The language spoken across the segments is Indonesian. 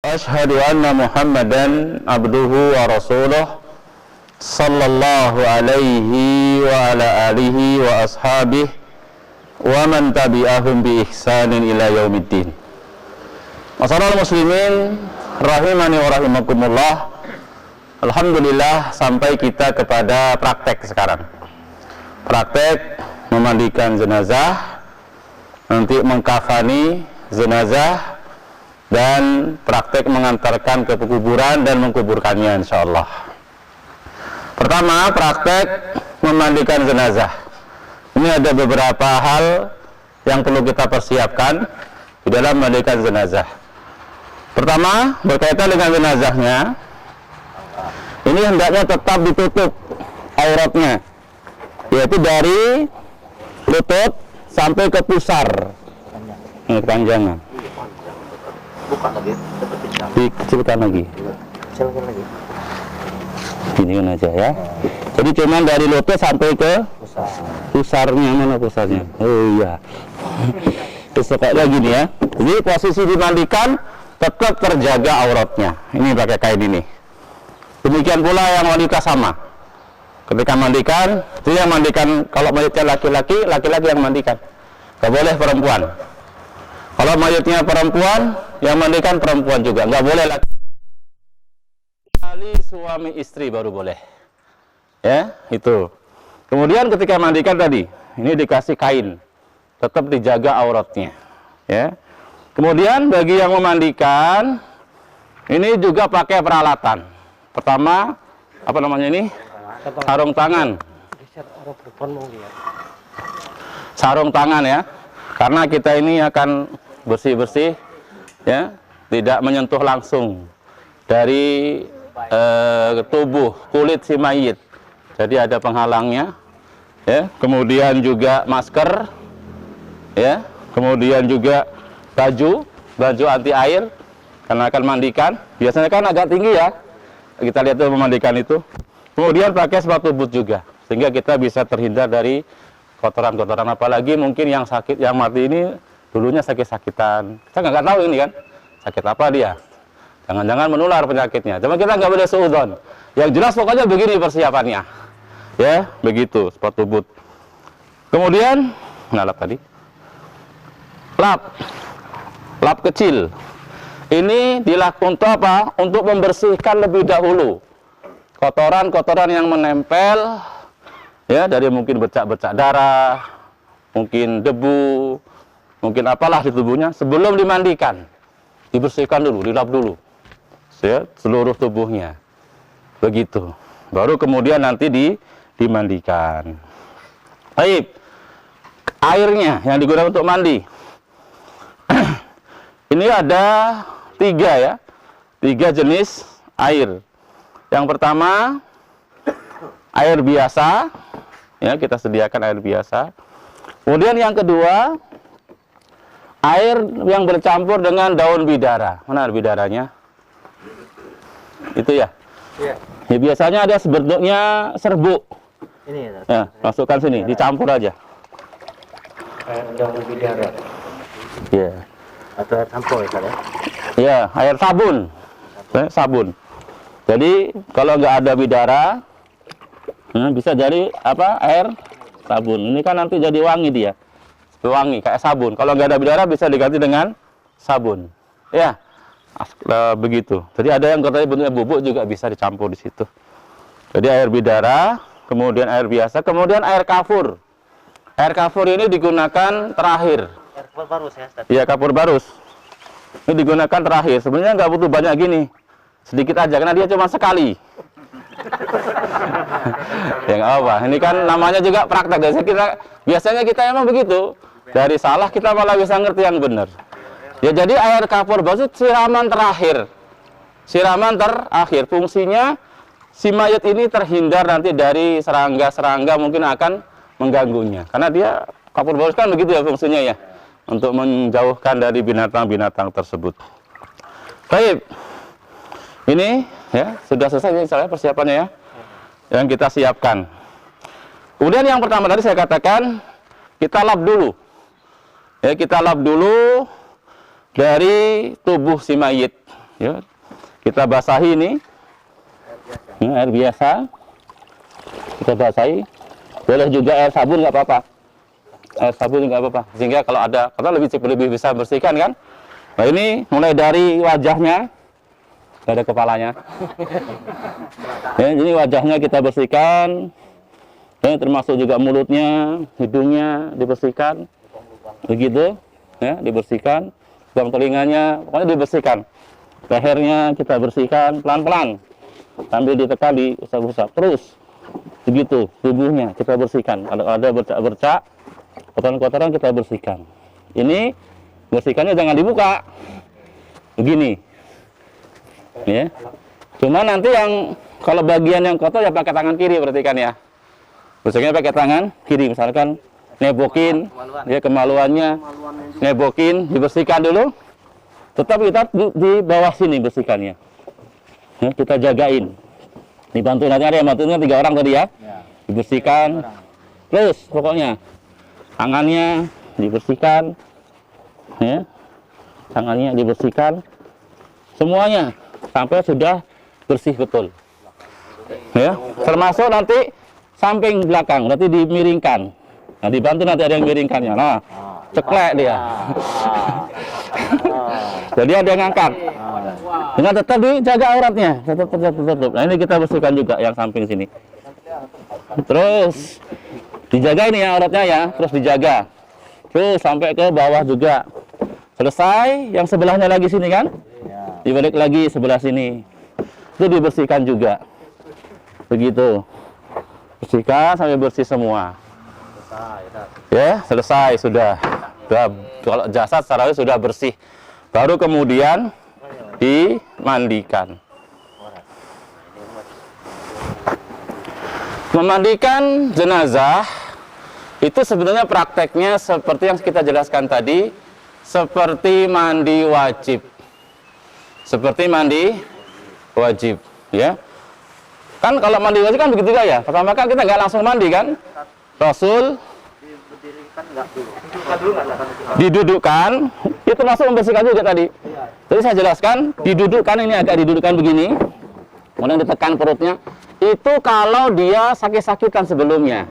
Asyhadu anna Muhammadan abduhu wa rasuluh sallallahu alaihi wa ala alihi wa ashabihi wa man tabi'ahum bi ihsanin ila yaumiddin. Masyaallah muslimin rahimani wa rahimakumullah. Alhamdulillah sampai kita kepada praktek sekarang. Praktek memandikan jenazah, nanti mengkafani jenazah, dan praktek mengantarkan ke kuburan dan mengkuburkannya insyaallah. Pertama, praktek memandikan jenazah. Ini ada beberapa hal yang perlu kita persiapkan di dalam memandikan jenazah. Pertama, berkaitan dengan jenazahnya, ini hendaknya tetap ditutup auratnya, yaitu dari lutut sampai ke pusar. Ini kepanjangan. Buka lagi, Dikecilkan lagi. kecilkan lagi. Giniin aja ya. Jadi cuman dari lutut sampai ke pusarnya. Mana pusarnya? Oh iya. Terus kayak gini ya. Jadi posisi dimandikan tetap terjaga auratnya. Ini pakai kain ini. Demikian pula yang wanita sama. Ketika mandikan, itu yang mandikan. Kalau mayatnya laki-laki, laki-laki yang mandikan. Gak boleh perempuan. Kalau mayatnya perempuan, yang mandikan perempuan juga. Nggak boleh laki. Kali suami istri baru boleh. Ya, itu. Kemudian ketika mandikan tadi, ini dikasih kain. Tetap dijaga auratnya. Ya. Kemudian bagi yang memandikan, ini juga pakai peralatan. Pertama, apa namanya ini? Sarung tangan. Sarung tangan ya. Karena kita ini akan bersih-bersih, ya, tidak menyentuh langsung dari tubuh kulit si mayit. Jadi ada penghalangnya, ya. Kemudian juga masker, ya. Kemudian juga baju anti air karena akan mandikan. Biasanya kan agak tinggi ya. Kita lihat tuh memandikan itu. Kemudian pakai sepatu boot juga, sehingga kita bisa terhindar dari kotoran-kotoran, apalagi mungkin yang sakit, yang mati ini dulunya sakit-sakitan. Kita nggak tahu ini kan, sakit apa dia. Jangan-jangan menular penyakitnya. Cuma kita nggak boleh suudzon. Yang jelas pokoknya begini persiapannya. Ya, begitu, sepatu boot. Kemudian, lap tadi. Lap kecil. Ini dilakukan untuk apa? Untuk membersihkan lebih dahulu kotoran-kotoran yang menempel, ya, dari mungkin bercak-bercak darah, mungkin debu, mungkin apalah di tubuhnya, sebelum dimandikan. Dibersihkan dulu, dilap dulu, ya, seluruh tubuhnya. Begitu. Baru kemudian nanti dimandikan. Baik. Airnya yang digunakan untuk mandi. Ini ada 3 ya. 3 jenis air. Yang pertama, air biasa, ya, kita sediakan air biasa. Kemudian yang kedua, air yang bercampur dengan daun bidara. Mana bidaranya? Itu ya? Iya. Ya, biasanya ada bentuknya serbuk. Ini ya. Ya, masukkan sini, dicampur aja. Daun bidara. Ya. Atau air sampo ya, ya? Ya, air sabun. Sabun. Jadi kalau nggak ada bidara, bisa jadi apa? Air sabun. Ini kan nanti jadi wangi dia. Wangi kayak sabun. Kalau nggak ada bidara bisa diganti dengan sabun. Ya, begitu. Jadi ada yang katanya bentuknya bubuk juga bisa dicampur di situ. Jadi air bidara, kemudian air biasa, kemudian air kafur. Air kafur ini digunakan terakhir. Air kafur barus ya, Ustaz? Iya, kafur barus. Ini digunakan terakhir. Sebenarnya nggak butuh banyak gini. Sedikit aja, karena dia cuma sekali. Ya nggak apa. Ini kan namanya juga praktek. Biasanya kita emang begitu. Dari salah kita malah bisa ngerti yang benar. Ya, jadi air kafur barus itu siraman terakhir. Siraman terakhir. Fungsinya si mayat ini terhindar nanti dari serangga-serangga mungkin akan mengganggunya. Karena dia kafur barus kan begitu ya fungsinya ya. Untuk menjauhkan dari binatang-binatang tersebut. Baik. Ini ya sudah selesai misalnya persiapannya ya, yang kita siapkan. Kemudian yang pertama tadi saya katakan kita lap dulu. Ya, kita lap dulu dari tubuh si mayit. Ya, kita basahi ini. Air biasa. Kita basahi. Boleh juga air sabun nggak apa-apa. Air sabun nggak apa-apa. Sehingga kalau ada kotor lebih bisa bersihkan kan. Nah ini mulai dari wajahnya. Nggak ada kepalanya. Ya, ini wajahnya kita bersihkan. Ya, termasuk juga mulutnya, hidungnya dibersihkan. Begitu. Ya, dibersihkan. Lubang telinganya, pokoknya dibersihkan. Lehernya kita bersihkan pelan-pelan. Sambil ditekan, diusap-usap. Terus. Begitu, tubuhnya kita bersihkan. Kalau ada bercak-bercak, kotoran-kotoran kita bersihkan. Ini bersihkannya jangan dibuka. Begini. Ya. Cuma nanti yang kalau bagian yang kotor ya pakai tangan kiri, perhatikan ya. Bersihkannya pakai tangan kiri, misalkan nebokin, ya kemaluannya, nebokin, dibersihkan dulu. Tetap kita di bawah sini bersihkannya. Ya, kita jagain. Dibantu nanti ada yang bantunya 3 orang tadi ya. Dibersihkan. Terus pokoknya tangannya dibersihkan. Ya. Tangannya dibersihkan. Semuanya sampai sudah bersih betul. Ya, termasuk nanti samping belakang, berarti dimiringkan. Nah, dibantu nanti ada yang miringkannya. Nah, ceklek dia. Jadi ada yang ngangkat. Dengan tetap dijaga auratnya, tetap. Nah, ini kita bersihkan juga yang samping sini. Terus dijaga ini ya auratnya ya, terus dijaga. Terus sampai ke bawah juga. Selesai, yang sebelahnya lagi sini kan? Dibalik lagi sebelah sini. Itu dibersihkan juga. Begitu. Bersihkan sampai bersih semua. Ya, selesai sudah. Kalau jasad secara sudah bersih. Baru kemudian dimandikan. Memandikan jenazah itu sebenarnya prakteknya seperti yang kita jelaskan tadi, seperti mandi wajib. Seperti mandi wajib, ya. Kan kalau mandi wajib kan begitu ya. Pertama kan kita nggak langsung mandi kan. Rasul didudukkan, itu masuk membersihkan juga tadi. Jadi saya jelaskan, didudukkan ini agak didudukkan begini, kemudian ditekan perutnya. Itu kalau dia sakit-sakitan sebelumnya,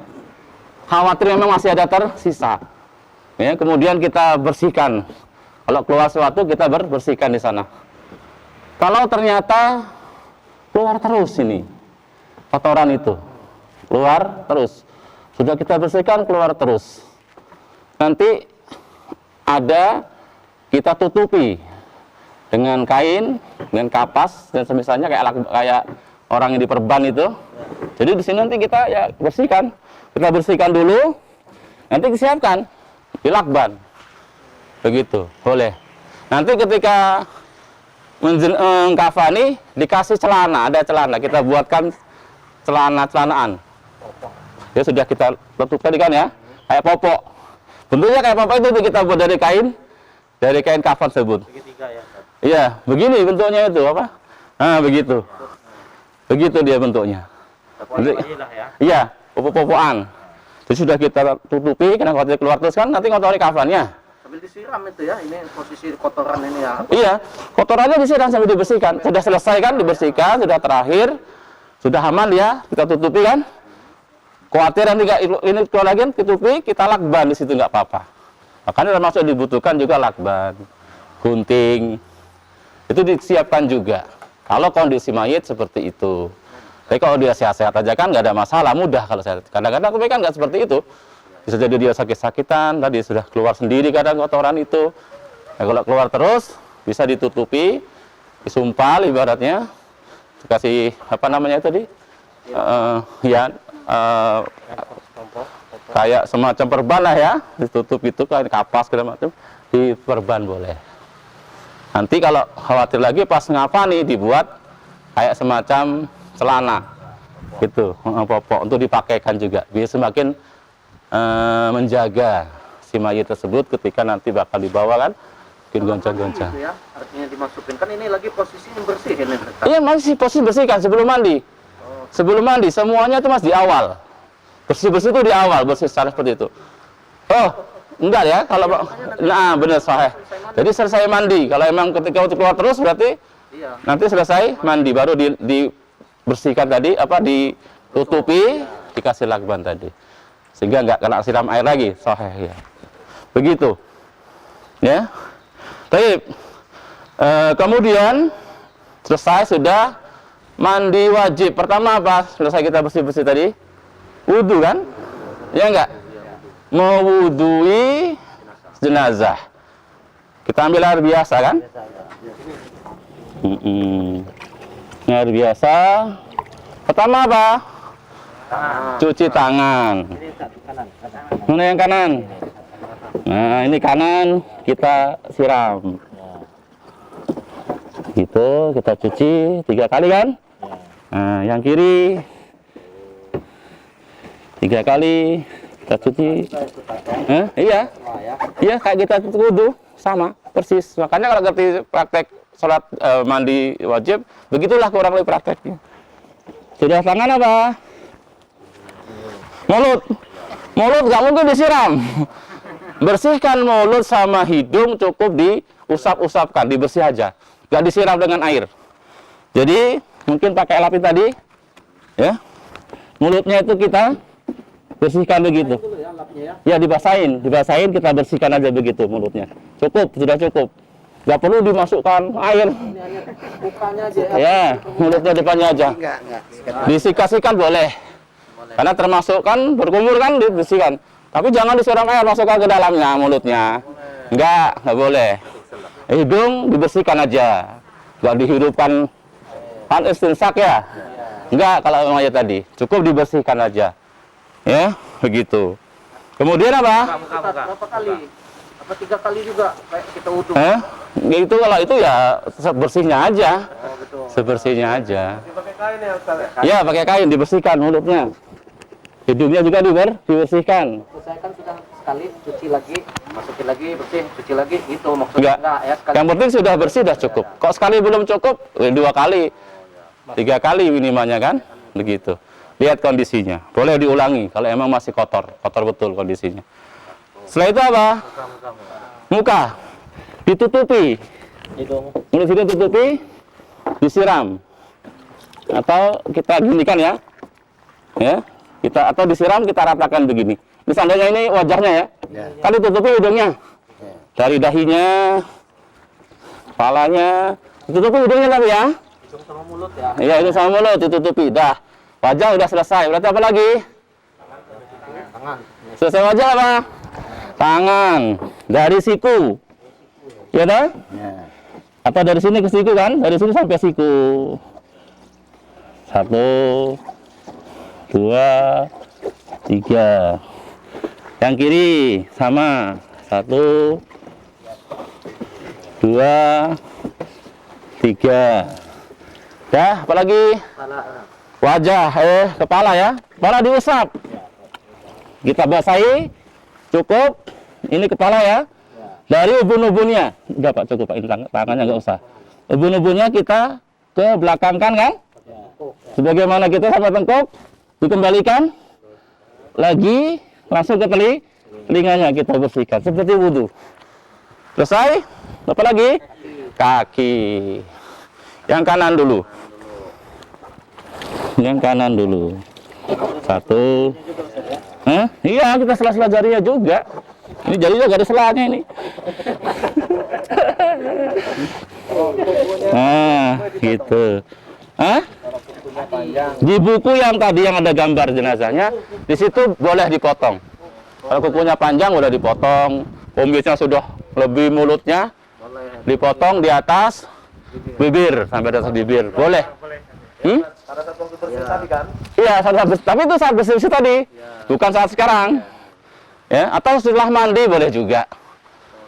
khawatir memang masih ada tersisa. Ya, kemudian kita bersihkan. Kalau keluar sesuatu kita bersihkan di sana. Kalau ternyata keluar terus ini kotoran itu, keluar terus. Sudah kita bersihkan, keluar terus. Nanti ada kita tutupi dengan kain, dengan kapas dan semisalnya kayak orang yang diperban itu. Jadi di sini nanti kita ya bersihkan. Kita bersihkan dulu, nanti disiapkan, dilakban. Begitu, boleh. Nanti ketika mengkafani dikasih celana, ada celana, kita buatkan celanaan. Ya sudah kita tutup tadi kan ya, kayak popok. Bentuknya kayak popok itu kita buat dari kain kafan tersebut. Iya, begini bentuknya itu apa? Nah, begitu. Begitu dia bentuknya. Iya, popok-popokan. Jadi sudah kita tutupi, karena kalau keluar terus kan nanti ngotori kafannya. Sambil disiram itu ya, ini posisi kotoran ini ya. Iya, kotorannya disiram sambil dibersihkan. Sudah selesai kan, dibersihkan, sudah terakhir, sudah aman ya, kita tutupi kan. Khawatir nanti ini keluar lagi, tutupi, kita lakban di situ nggak apa-apa. Makanya termasuk dibutuhkan juga lakban, gunting, itu disiapkan juga. Kalau kondisi mayit seperti itu. Tapi kalau dia sehat-sehat aja kan nggak ada masalah, mudah kalau sehat. Kadang-kadang tapi kan nggak seperti itu. Bisa jadi dia sakit-sakitan, tadi sudah keluar sendiri kadang kotoran itu. Nah, kalau keluar terus, bisa ditutupi, disumpal ibaratnya, dikasih apa namanya tadi, kayak semacam perban lah ya, ditutup itu kayak kapas segala macam, diperban boleh. Nanti kalau khawatir lagi pas ngafani dibuat kayak semacam celana, gitu, popok untuk dipakaikan juga, biar semakin menjaga si mayit tersebut ketika nanti bakal dibawa kan, bikin goncang-goncang. Gitu ya, artinya dimasukin kan ini lagi posisi bersih ini. Iya masih posisi bersihkan sebelum mandi. Sebelum mandi semuanya itu mas di awal. Bersih-bersih itu di awal, bersih secara seperti itu. Oh, enggak ya kalau nah benar sahih. Jadi selesai mandi. Kalau emang ketika untuk keluar terus berarti Iya. Nanti selesai mandi baru dibersihkan tadi, ditutupi, dikasih lakban tadi. Sehingga nggak kena siram air lagi, sahih ya. Begitu. Ya. Baik. Kemudian selesai sudah mandi wajib. Pertama apa? Selesai kita bersih-bersih tadi. Wudu kan? Ya enggak? Mewudui jenazah. Kita ambil air biasa kan? Air biasa. Pertama apa? Cuci tangan. Mana yang kanan? Nah, ini kanan kita siram. Gitu, kita cuci 3 kali kan? Nah, yang kiri 3 kali kita cuci. Iya. Iya, kayak kita wudu sama, persis. Makanya kalau ngerti praktek sholat mandi wajib, begitulah kurang lebih prakteknya. Sudah tangan apa? Mulut. Mulut nggak mungkin disiram. Bersihkan mulut sama hidung cukup diusap-usapkan, dibersih aja. Nggak disiram dengan air. Jadi mungkin pakai lapis tadi, ya. Mulutnya itu kita bersihkan begitu. Ya dibasahin kita bersihkan aja begitu mulutnya. Cukup, sudah cukup. Nggak perlu dimasukkan air. Mukanya aja. Ya, mulutnya depannya aja. Disikat-sikat boleh. Karena termasuk kan berkumur kan dibersihkan. Tapi jangan disiram air masukkan ke dalamnya mulutnya. Nggak boleh. Hidung dibersihkan aja. Nggak dihidupkan kan istinsak ya. Enggak, kalau memang tadi cukup dibersihkan aja. Ya, begitu. Kemudian apa? Berapa kali? Apa 3 kali juga kayak kita wudu? Itu kalau itu ya sebersihnya aja. Sebersihnya aja. Pakai kain ya, Ustaz? Ya, pakai kain dibersihkan mulutnya. Hidungnya juga dibersihkan. Saya kan sudah sekali cuci lagi, masukin lagi, bersih, cuci lagi, gitu maksudnya. Enggak. Ya, sekali. Yang penting sudah bersih sudah cukup. Kok sekali belum cukup, 2 kali. 3 kali minimalnya kan? Begitu. Lihat kondisinya. Boleh diulangi kalau emang masih kotor betul kondisinya. Setelah itu apa? Muka. Ditutupi. Mulut hidung tutupi, disiram. Atau kita ginikan ya. Ya. Atau disiram kita ratakan begini. Ini seandainya ini wajahnya ya. Kan ditutupi hidungnya. Dari dahinya, kepalanya, ditutupi hidungnya tapi ya. Hidung sama mulut ya. Iya, hidung sama mulut ditutupi. Dah. Wajah udah selesai. Berarti apa lagi? Tangan. Selesai wajah apa? Tangan. Dari siku. Ya dah? Atau dari sini ke siku kan? Dari sini sampai siku. 1, 2, 3. Yang kiri sama. 1, 2, 3. Dah, apalagi? Wajah, kepala ya. Kepala diusap. Kita basahi. Cukup. Ini kepala ya. Dari ubun-ubunnya. Udah Pak, cukup Pak. Ini tangannya nggak usah. Ubun-ubunnya kita ke belakangkan kan? Sebagaimana kita sampai tengkuk. Dikembalikan. Lagi. Langsung ke telinganya kita bersihkan. Seperti wudhu. Selesai. Apa lagi? Kaki. Yang kanan dulu. Yang kanan dulu. 1. Iya, kita sela-sela jarinya juga. Ini jarinya gak ada selanya ini. Nah, gitu. Di buku yang tadi yang ada gambar jenazahnya, di situ boleh dipotong. Kalau kukunya panjang boleh dipotong. Kumisnya sudah lebih mulutnya, dipotong di atas bibir sampai di atas bibir. Boleh. Pada saat waktu bersih tadi kan? Iya, tapi itu saat bersih tadi, bukan saat sekarang. Ya, atau setelah mandi boleh juga.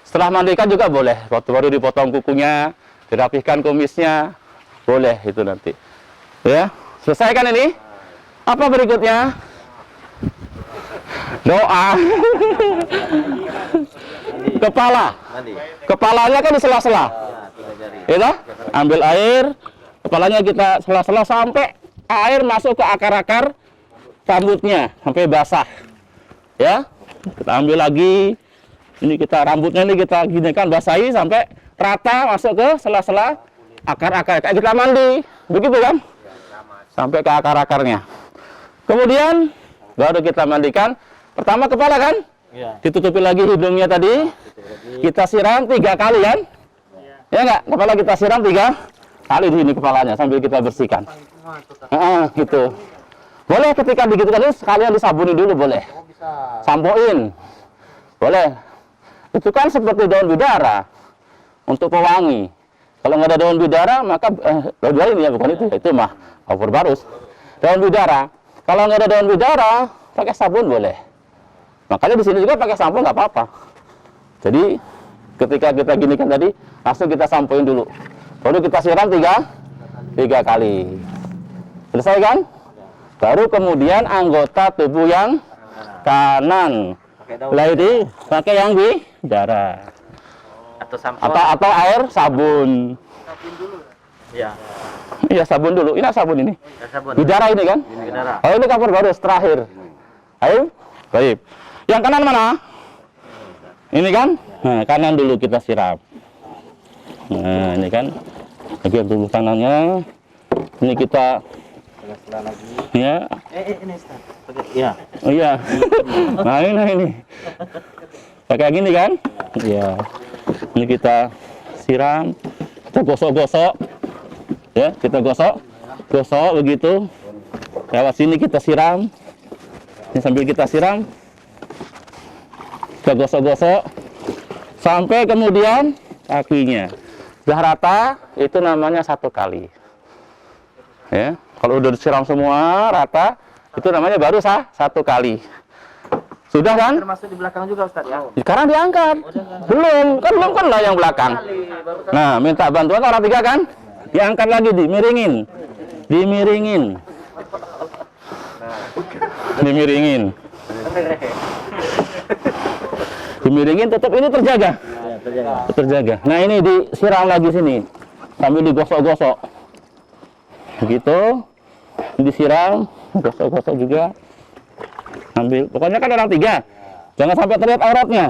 Setelah mandikan juga boleh. Waktu baru dipotong kukunya, dirapihkan kumisnya, boleh itu nanti. Ya, selesai kan ini? Apa berikutnya? Doa. Kepala. Kepalanya kan di sela-sela. Itu, ambil air. Kepalanya kita sela-sela sampai air masuk ke akar-akar rambutnya sampai basah. Ya, kita ambil lagi. Ini kita rambutnya ini kita ginikan basahi sampai rata masuk ke sela-sela akar-akar kayak kita mandi, begitu kan? Sampai ke akar-akarnya. Kemudian baru kita mandikan. Pertama kepala kan? Iya. Ditutupi lagi hidungnya tadi. Kita siram 3 kali kan? Ya enggak? Kepala kita siram 3 kali di sini kepalanya sambil kita bersihkan. Gitu. Boleh ketika digitukan itu sekalian disabuni dulu boleh. Sampoin. Boleh. Itu kan seperti daun bidara untuk pewangi. Kalau nggak ada daun bidara maka daun bidara ini ya bukan itu mah over barus. Daun bidara. Kalau nggak ada daun bidara pakai sabun boleh. Makanya di sini juga pakai sampo nggak apa-apa. Jadi ketika kita ginikan tadi langsung kita sampoin dulu. Baru kita siram 3 kali. Selesai kan? Baru kemudian anggota tubuh yang kanan. Setelah itu pakai yang bidara. Atau sampo. Atau air sabun. Iya. Iya sabun dulu. Ini sabun ini. Sabun. Bidara ini kan? Bidara. Oh ini cover baru terakhir. Ayo. Baik. Yang kanan mana? Ini kan? Nah, kanan dulu kita siram. Nah, ini kan. Bagian tubuh kanannya. Ini kita ya. Ini Ustaz. Iya. Oh iya. Nah ini. Pakai gini kan? Iya. Ini kita siram. Kita gosok-gosok. Ya, kita gosok begitu. Lewat sini kita siram. Ini sambil kita siram. Kita gosok-gosok sampai kemudian kakinya. Sudah rata, itu namanya 1 kali. Ya, kalau udah disiram semua rata, itu namanya baru 1 kali. Sudah kan? Termasuk di belakang juga Ustaz ya. Sekarang diangkat. Belum kan lah yang belakang. Nah, minta bantuan orang 3 kan? Diangkat lagi, dimiringin. Dimiringin tetap ini terjaga. Terjaga. Nah, ini disiram lagi sini. Sambil digosok-gosok. Begitu. Disiram, gosok-gosok juga. Ambil. Pokoknya kan orang 3. Jangan sampai terlihat auratnya.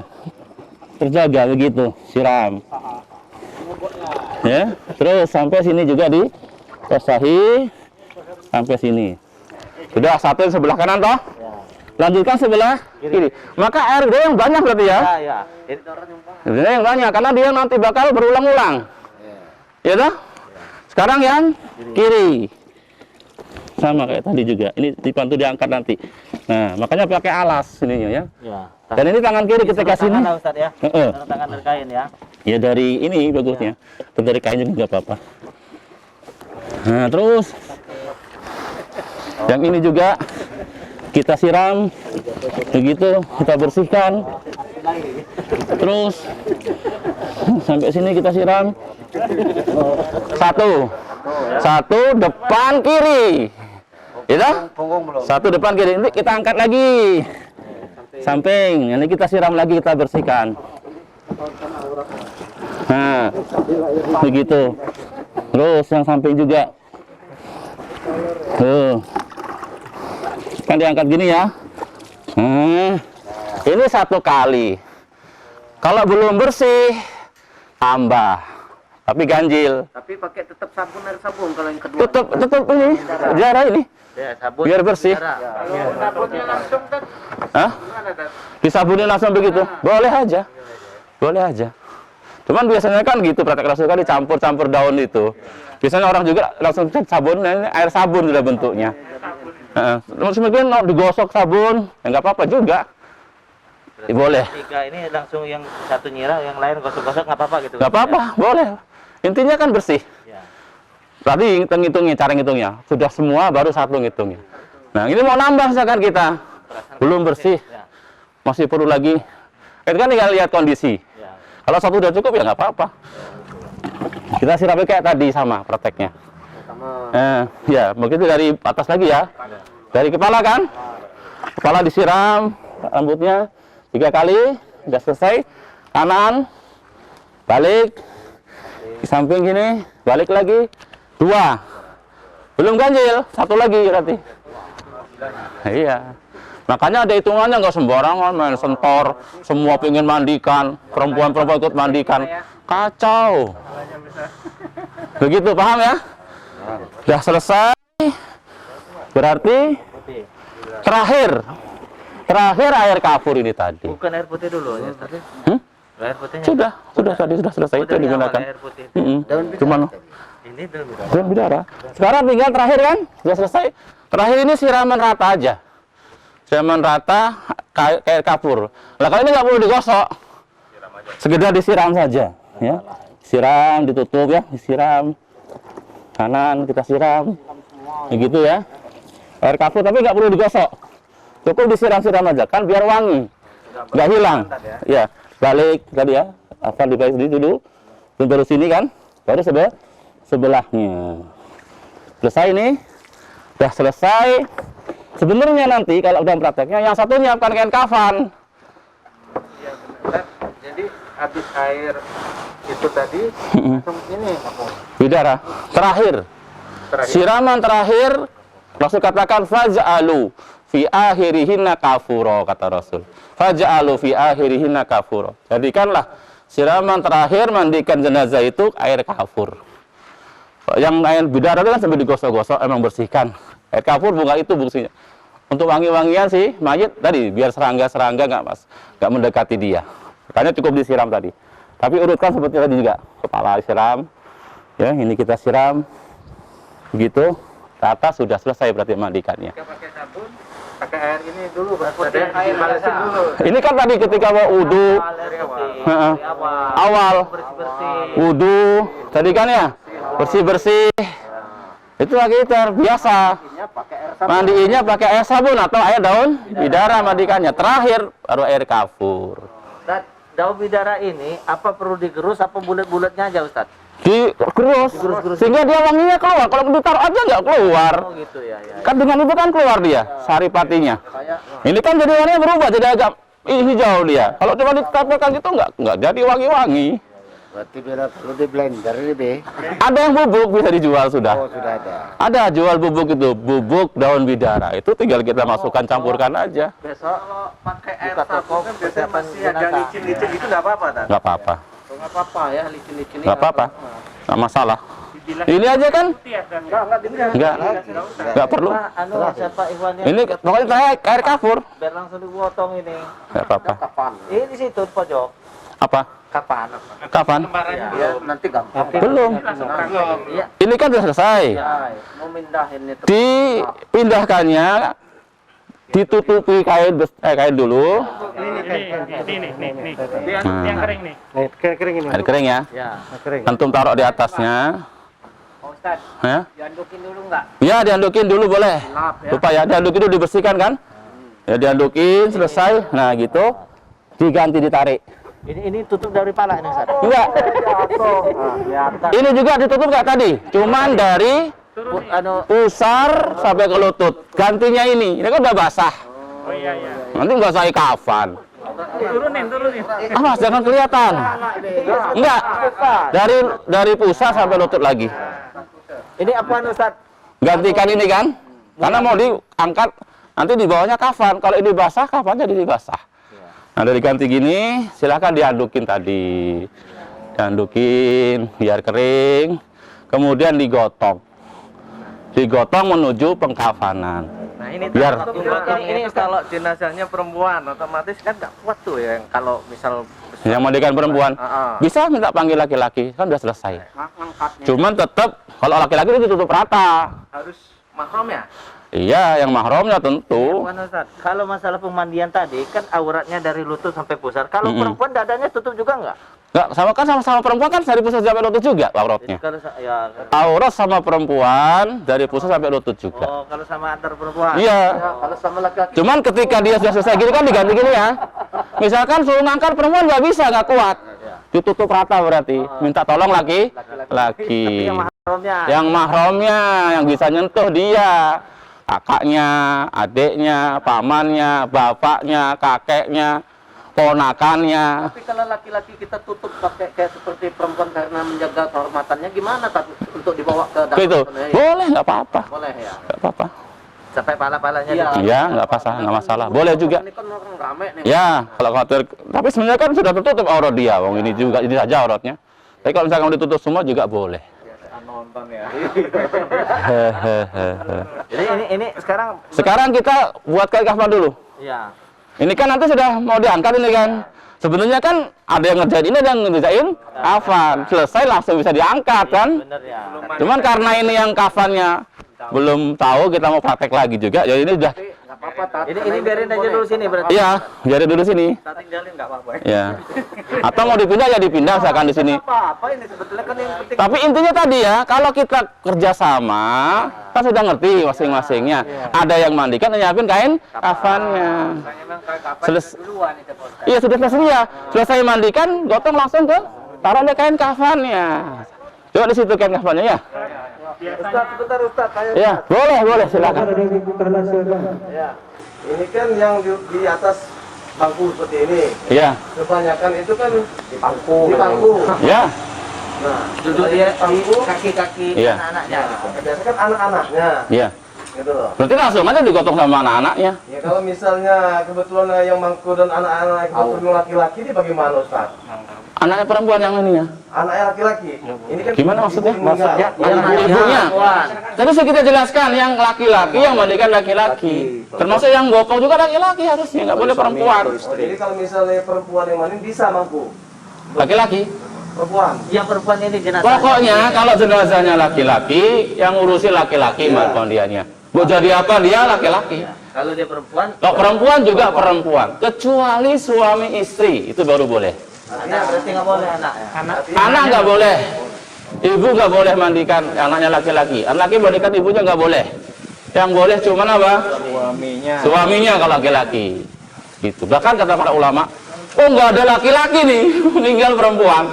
Terjaga begitu, siram. Ya, terus sampai sini juga dibasahi sampai sini. Sudah satu sebelah kanan toh? Lanjutkan sebelah kiri. Maka air dia yang banyak berarti ya? Iya. Dia yang banyak karena dia nanti bakal berulang-ulang. Ya toh? Sekarang yang kiri. Sama kayak tadi juga. Ini dibantu diangkat nanti. Nah, makanya pakai alas ininya ya. Iya. Dan ini tangan kiri ketika sini. Ustaz ya. Tangan dari kain ya. Ya dari ini bagusnya. Dari kain juga nggak apa-apa. Nah, terus yang ini juga kita siram begitu, kita bersihkan. Terus sampai sini kita siram. Satu depan kiri. Itu? Satu depan kiri. Ini kita angkat lagi. Samping. Ini kita siram lagi, kita bersihkan. Nah, begitu. Terus yang samping juga. Tuh. Kan diangkat gini ya. Ini 1 kali. Kalau belum bersih, tambah. Tapi ganjil. Tapi pakai tetap sabun air sabun kalau yang kedua. Tetap ini. Jarah ini. Ya, sabun. Biar bersih. Sabunnya langsung kan. Hah? Disabunin langsung begitu? Boleh aja. Boleh aja. Cuman biasanya kan gitu, praktek Rasul kan dicampur-campur daun itu. Biasanya orang juga langsung sabun, ini air sabun sudah bentuknya. Mungkin digosok sabun, ya nggak apa-apa juga. Boleh. 3 ini langsung yang satu nyiram, yang lain gosok-gosok nggak apa-apa gitu. Nggak apa-apa, boleh. Intinya kan bersih. Ya. Tadi ngitungnya, cara ngitungnya. Sudah semua, baru 1 ngitungnya. Nah, ini mau nambah misalkan kita. Belum bersih. Masih perlu lagi. Itu kan tinggal lihat kondisi. Ya. Kalau 1 udah cukup, ya nggak apa-apa. Kita siram kayak tadi sama prakteknya. Ya, begitu dari atas lagi ya. Dari kepala kan? Kepala disiram, rambutnya 3 kali, udah selesai. Kanan, balik, di samping gini, balik lagi, 2. Belum ganjil, 1 lagi berarti. Iya. Makanya ada hitungannya, nggak sembarangan main sentor, semua pengen mandikan, perempuan-perempuan ikut mandikan. Kacau. Begitu, paham ya? Sudah selesai. Berarti terakhir air kafur ini tadi. Bukan air putih dulu ya tadi. Air putihnya. Sudah tadi sudah selesai itu digunakan. Air putih. Cuman Ini dulu. daun bidara. Sekarang tinggal terakhir kan? Sudah selesai. Terakhir ini siraman rata aja. Siraman rata kayak kafur. Nah, kalau ini nggak perlu digosok. Sekedar disiram saja, ya. Siram, ditutup ya, disiram. Kanan kita siram. Begitu ya. Air kafur tapi nggak perlu digosok. Cukup disiram-siram aja kan biar wangi. Nggak hilang. Ya, balik tadi ya. Apa dibalik dulu. Terus sini kan. Baru sebelahnya. Selesai nih. Udah selesai. Sebenarnya nanti kalau udah prakteknya yang satu nyiapkan kain kafan. Ya, benar. Jadi habis air itu tadi langsung ini Bidara. Terakhir. Siraman terakhir Rasul katakan faj'alu fi akhirihinna kafuro, kata Rasul. Faj'alu fi akhirihinna kafuro. Jadikanlah siraman terakhir mandikan jenazah itu air kafur. Yang air bidara itu kan sambil digosok-gosok emang bersihkan. Air kafur bunga itu fungsinya untuk wangi-wangian sih mayit tadi biar serangga-serangga nggak mendekati dia. Makanya cukup disiram tadi. Tapi urutkan seperti tadi juga. Kepala siram. Ya, ini kita siram. Begitu. Rata sudah selesai berarti mandikannya. Jika pakai sabun, pakai air ini dulu, ada air balesin dulu. Ini kan tadi ketika mau wudu, awal wudu, tadi kan ya bersih-bersih. Itu lagi terbiasa. Mandiinnya pakai air sabun atau air daun bidara mandikannya. Terakhir baru air kafur. Daun bidara ini apa perlu digerus apa bulat-bulatnya aja Ustaz? Digerus sehingga dia wanginya keluar. Kalau ditaruh aja nggak keluar. Oh gitu ya. Kan dengan itu kan keluar dia saripatinya. Ini kan jadi warnanya berubah jadi agak hijau dia. Kalau cuma ditempelkan gitu nggak jadi wangi-wangi. Berarti perlu di blender ini. Ada yang bubuk bisa dijual sudah. Oh, sudah ada. Ada jual bubuk itu, bubuk daun bidara. Itu tinggal kita masukkan campurkan aja. Besok Kalau pakai air buka toko sabun kan biasanya persiapan masih ada jenazah. licin-licin gitu nggak apa-apa kan? Nggak apa-apa. Nggak apa-apa ya licin-licin. Nggak apa-apa. Nggak masalah. Ini aja kan? Nggak perlu. Anu siapa Iwan yang Ini pokoknya kayak air kafur. biar langsung dipotong ini. Nggak apa-apa. Kapan? Ini di situ di pojok. Apa? Kapan? Kapan? Ya, nanti gampang. Belum. Iya. Ini kan sudah selesai. Mau mindahin itu. Dipindahkannya, ditutupi kain dulu. Ini. Nah. Yang kering nih. Kering ini. Air kering ya. Ya. Kering. Antum taruh di atasnya. Ustaz, Ya. diandukin dulu enggak? Ya, diandukin dulu boleh. Lupa ya, diandukin dulu dibersihkan kan? Ya, diandukin selesai. Nah, gitu. Diganti ditarik. Ini tutup dari pala ini Ustaz. Enggak. Ya, Ini juga ditutup nggak tadi? Cuman dari anu pusar sampai ke lutut. Gantinya ini. Ini kan udah basah. Oh iya. Nanti nggak saya kafan. Turunin. Ah, Mas, jangan kelihatan. Enggak. Dari pusar sampai lutut lagi. ini apaan Ustaz? Gantikan ini kan? Karena mau diangkat nanti di bawahnya kafan. Kalau ini basah, kafannya jadi basah. Nah, dari ganti gini, silakan diadukin tadi. Diadukin biar kering. Kemudian digotong. Digotong menuju pengkafanan. Nah, ini Biar- ini kalau jenazahnya perempuan otomatis kan nggak kuat tuh ya kalau misal Yang mandikan perempuan bisa minta panggil laki-laki, kan udah selesai. Cuman tetap kalau laki-laki itu tutup rata. Harus mahram ya? Iya, yang mahramnya tentu. Bukan, Ustaz. Kalau masalah pemandian tadi kan auratnya dari lutut sampai pusar. Kalau perempuan dadanya tutup juga nggak? Nggak, sama perempuan kan dari pusat sampai lutut juga auratnya. Kalau ya Aurat sama perempuan dari pusat sampai lutut juga. oh kalau sama antar perempuan. Iya. Kalau sama laki-laki. Cuman ketika dia sudah selesai gini kan diganti gini ya. Misalkan suruh ngangkat perempuan nggak bisa, nggak kuat. Ditutup rata berarti. Minta tolong laki. Tapi yang mahramnya Yang mahramnya, yang bisa nyentuh dia. Kakaknya, adiknya, pamannya, bapaknya, kakeknya, ponakannya. Tapi kalau laki-laki kita tutup pakai kayak seperti perempuan karena menjaga kehormatannya gimana tapi untuk dibawa ke dalam Gitu. sana, ya? Boleh, nggak apa-apa. Boleh ya. Nggak apa-apa. sampai pala-palanya Iya. di- Iya, nggak masalah. Boleh juga. Ini kan orang rame nih. Ya, kalau khawatir, tapi sebenarnya kan sudah tertutup aurat dia, wong ini juga ini saja auratnya. Tapi kalau misalkan ditutup semua juga boleh. nonton ya. Jadi ini sekarang Sekarang kita buatkan kafan dulu. ya. Ini kan nanti sudah mau diangkat ini kan. Sebenarnya kan ada yang ngerjain ini, ada yang ngerjain kafan. Selesai langsung bisa diangkat kan. Bener ya. Cuman karena ini yang kafannya belum tahu, kita mau praktek lagi juga. Ya ini udah. Nggak apa-apa, Tat. Ini biarin aja dulu sini berarti. Iya, jadi dulu sini. Kita tinggalin nggak apa-apa. Ya. Atau mau dipindah ya dipindah misalkan di sini. Apa ini sebetulnya kan yang penting. Tapi intinya tadi ya, kalau kita kerjasama, kan sudah ngerti masing-masingnya. Ada yang mandikan, nyiapin kain kafannya. Iya sudah tersedia. Selesai mandikan, gotong langsung ke taruh dia kain kafannya. Coba di situ kain kafannya ya. Ustaz, sebentar Ustaz, saya. Ya, boleh silakan. Ya. Ini kan yang di atas bangku seperti ini. Iya, Kebanyakan itu kan di bangku. Di bangku. ya, Nah, duduk dia di bangku. kaki-kaki Iya. anak-anaknya. Biasanya kan anak-anaknya, iya. gitu loh. Berarti langsung aja digotong sama anak-anaknya. Ya kalau misalnya kebetulan yang bangku dan anak-anak kebetulan laki-laki ini bagaimana Ustaz? Anaknya perempuan yang ini ya. Anaknya laki-laki. Ini kan Gimana maksudnya? ibu meninggal. Ibunya. Tadi sudah kita jelaskan yang laki-laki yang mandikan laki-laki. Termasuk yang gopong juga laki-laki harusnya, nggak boleh perempuan. Oh, jadi kalau misalnya perempuan yang mandi bisa mampu. Laki-laki. Perempuan. Yang perempuan ini jenazah. Pokoknya kalau jenazahnya laki-laki, yang ngurusi laki-laki mandiannya. Mau jadi apa dia laki-laki. Kalau dia perempuan, Kalau perempuan juga perempuan, kecuali suami istri itu baru boleh. anak berarti nggak boleh anak ya. Anak nggak boleh, ibu nggak boleh mandikan anaknya laki-laki. Anak laki mandikan ibunya nggak boleh. Yang boleh cuman apa? Suaminya kalau laki-laki. Gitu. Bahkan kata para ulama, oh nggak ada laki-laki nih meninggal perempuan,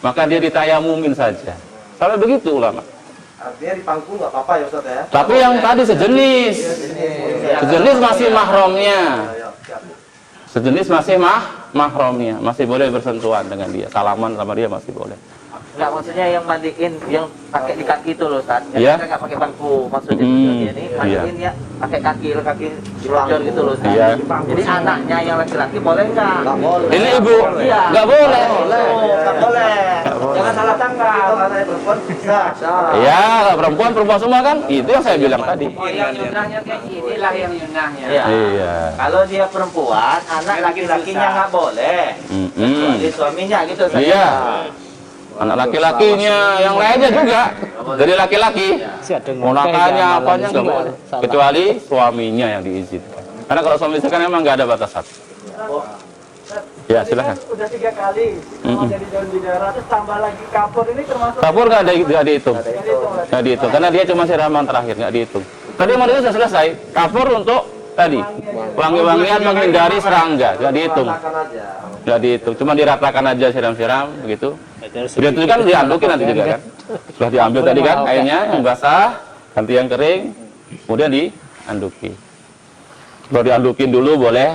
maka dia ditayamumin saja. Sampai begitu ulama. Artinya di pangku nggak apa-apa ya Ustaz ya? Tapi yang tadi sejenis, sejenis masih mahramnya. Sejenis masih mahramnya, masih boleh bersentuhan dengan dia, salaman sama dia masih boleh. Enggak, maksudnya yang mandiin yang pakai di kaki itu loh Ustaz. Yang Iya. kita nggak pakai bangku, maksudnya dia ini Iya. mandiin ya pakai kaki dilonjor gitu loh Ustaz. Iya. Jadi anaknya yang laki-laki boleh nggak? Nggak boleh. Ini ibu Iya. nggak boleh. Nggak boleh. Jangan salah tangkap. Kalau anaknya perempuan bisa. Ya, perempuan semua kan, itu yang saya bilang tadi. Yang nyunahnya kayak inilah yang nyunahnya. Iya. Iya. Kalau dia perempuan, anak laki-lakinya nggak boleh. Kecuali suaminya gitu Ustaz. Iya. Anak laki-lakinya, yang lainnya juga dari laki-laki. Ponakannya apanya nggak boleh, kecuali suaminya yang diizinkan. Karena kalau suami istri kan memang nggak ada batasan. Ya silakan. Udah 3 kali mau jadi daun bidara, terus tambah lagi kapur, ini termasuk Kapur nggak dihitung, nggak dihitung, karena dia cuma siraman terakhir, nggak dihitung. Tadi mandi sudah selesai. Kapur untuk tadi wangi-wangian menghindari serangga, nggak dihitung, Makan aja. nggak dihitung. Cuma diratakan aja siram-siram begitu. Sudah itu kan diandukin nanti juga kan. Sudah diambil tadi kan airnya yang basah, ganti yang kering, kemudian dianduki. Kalau diandukin dulu boleh,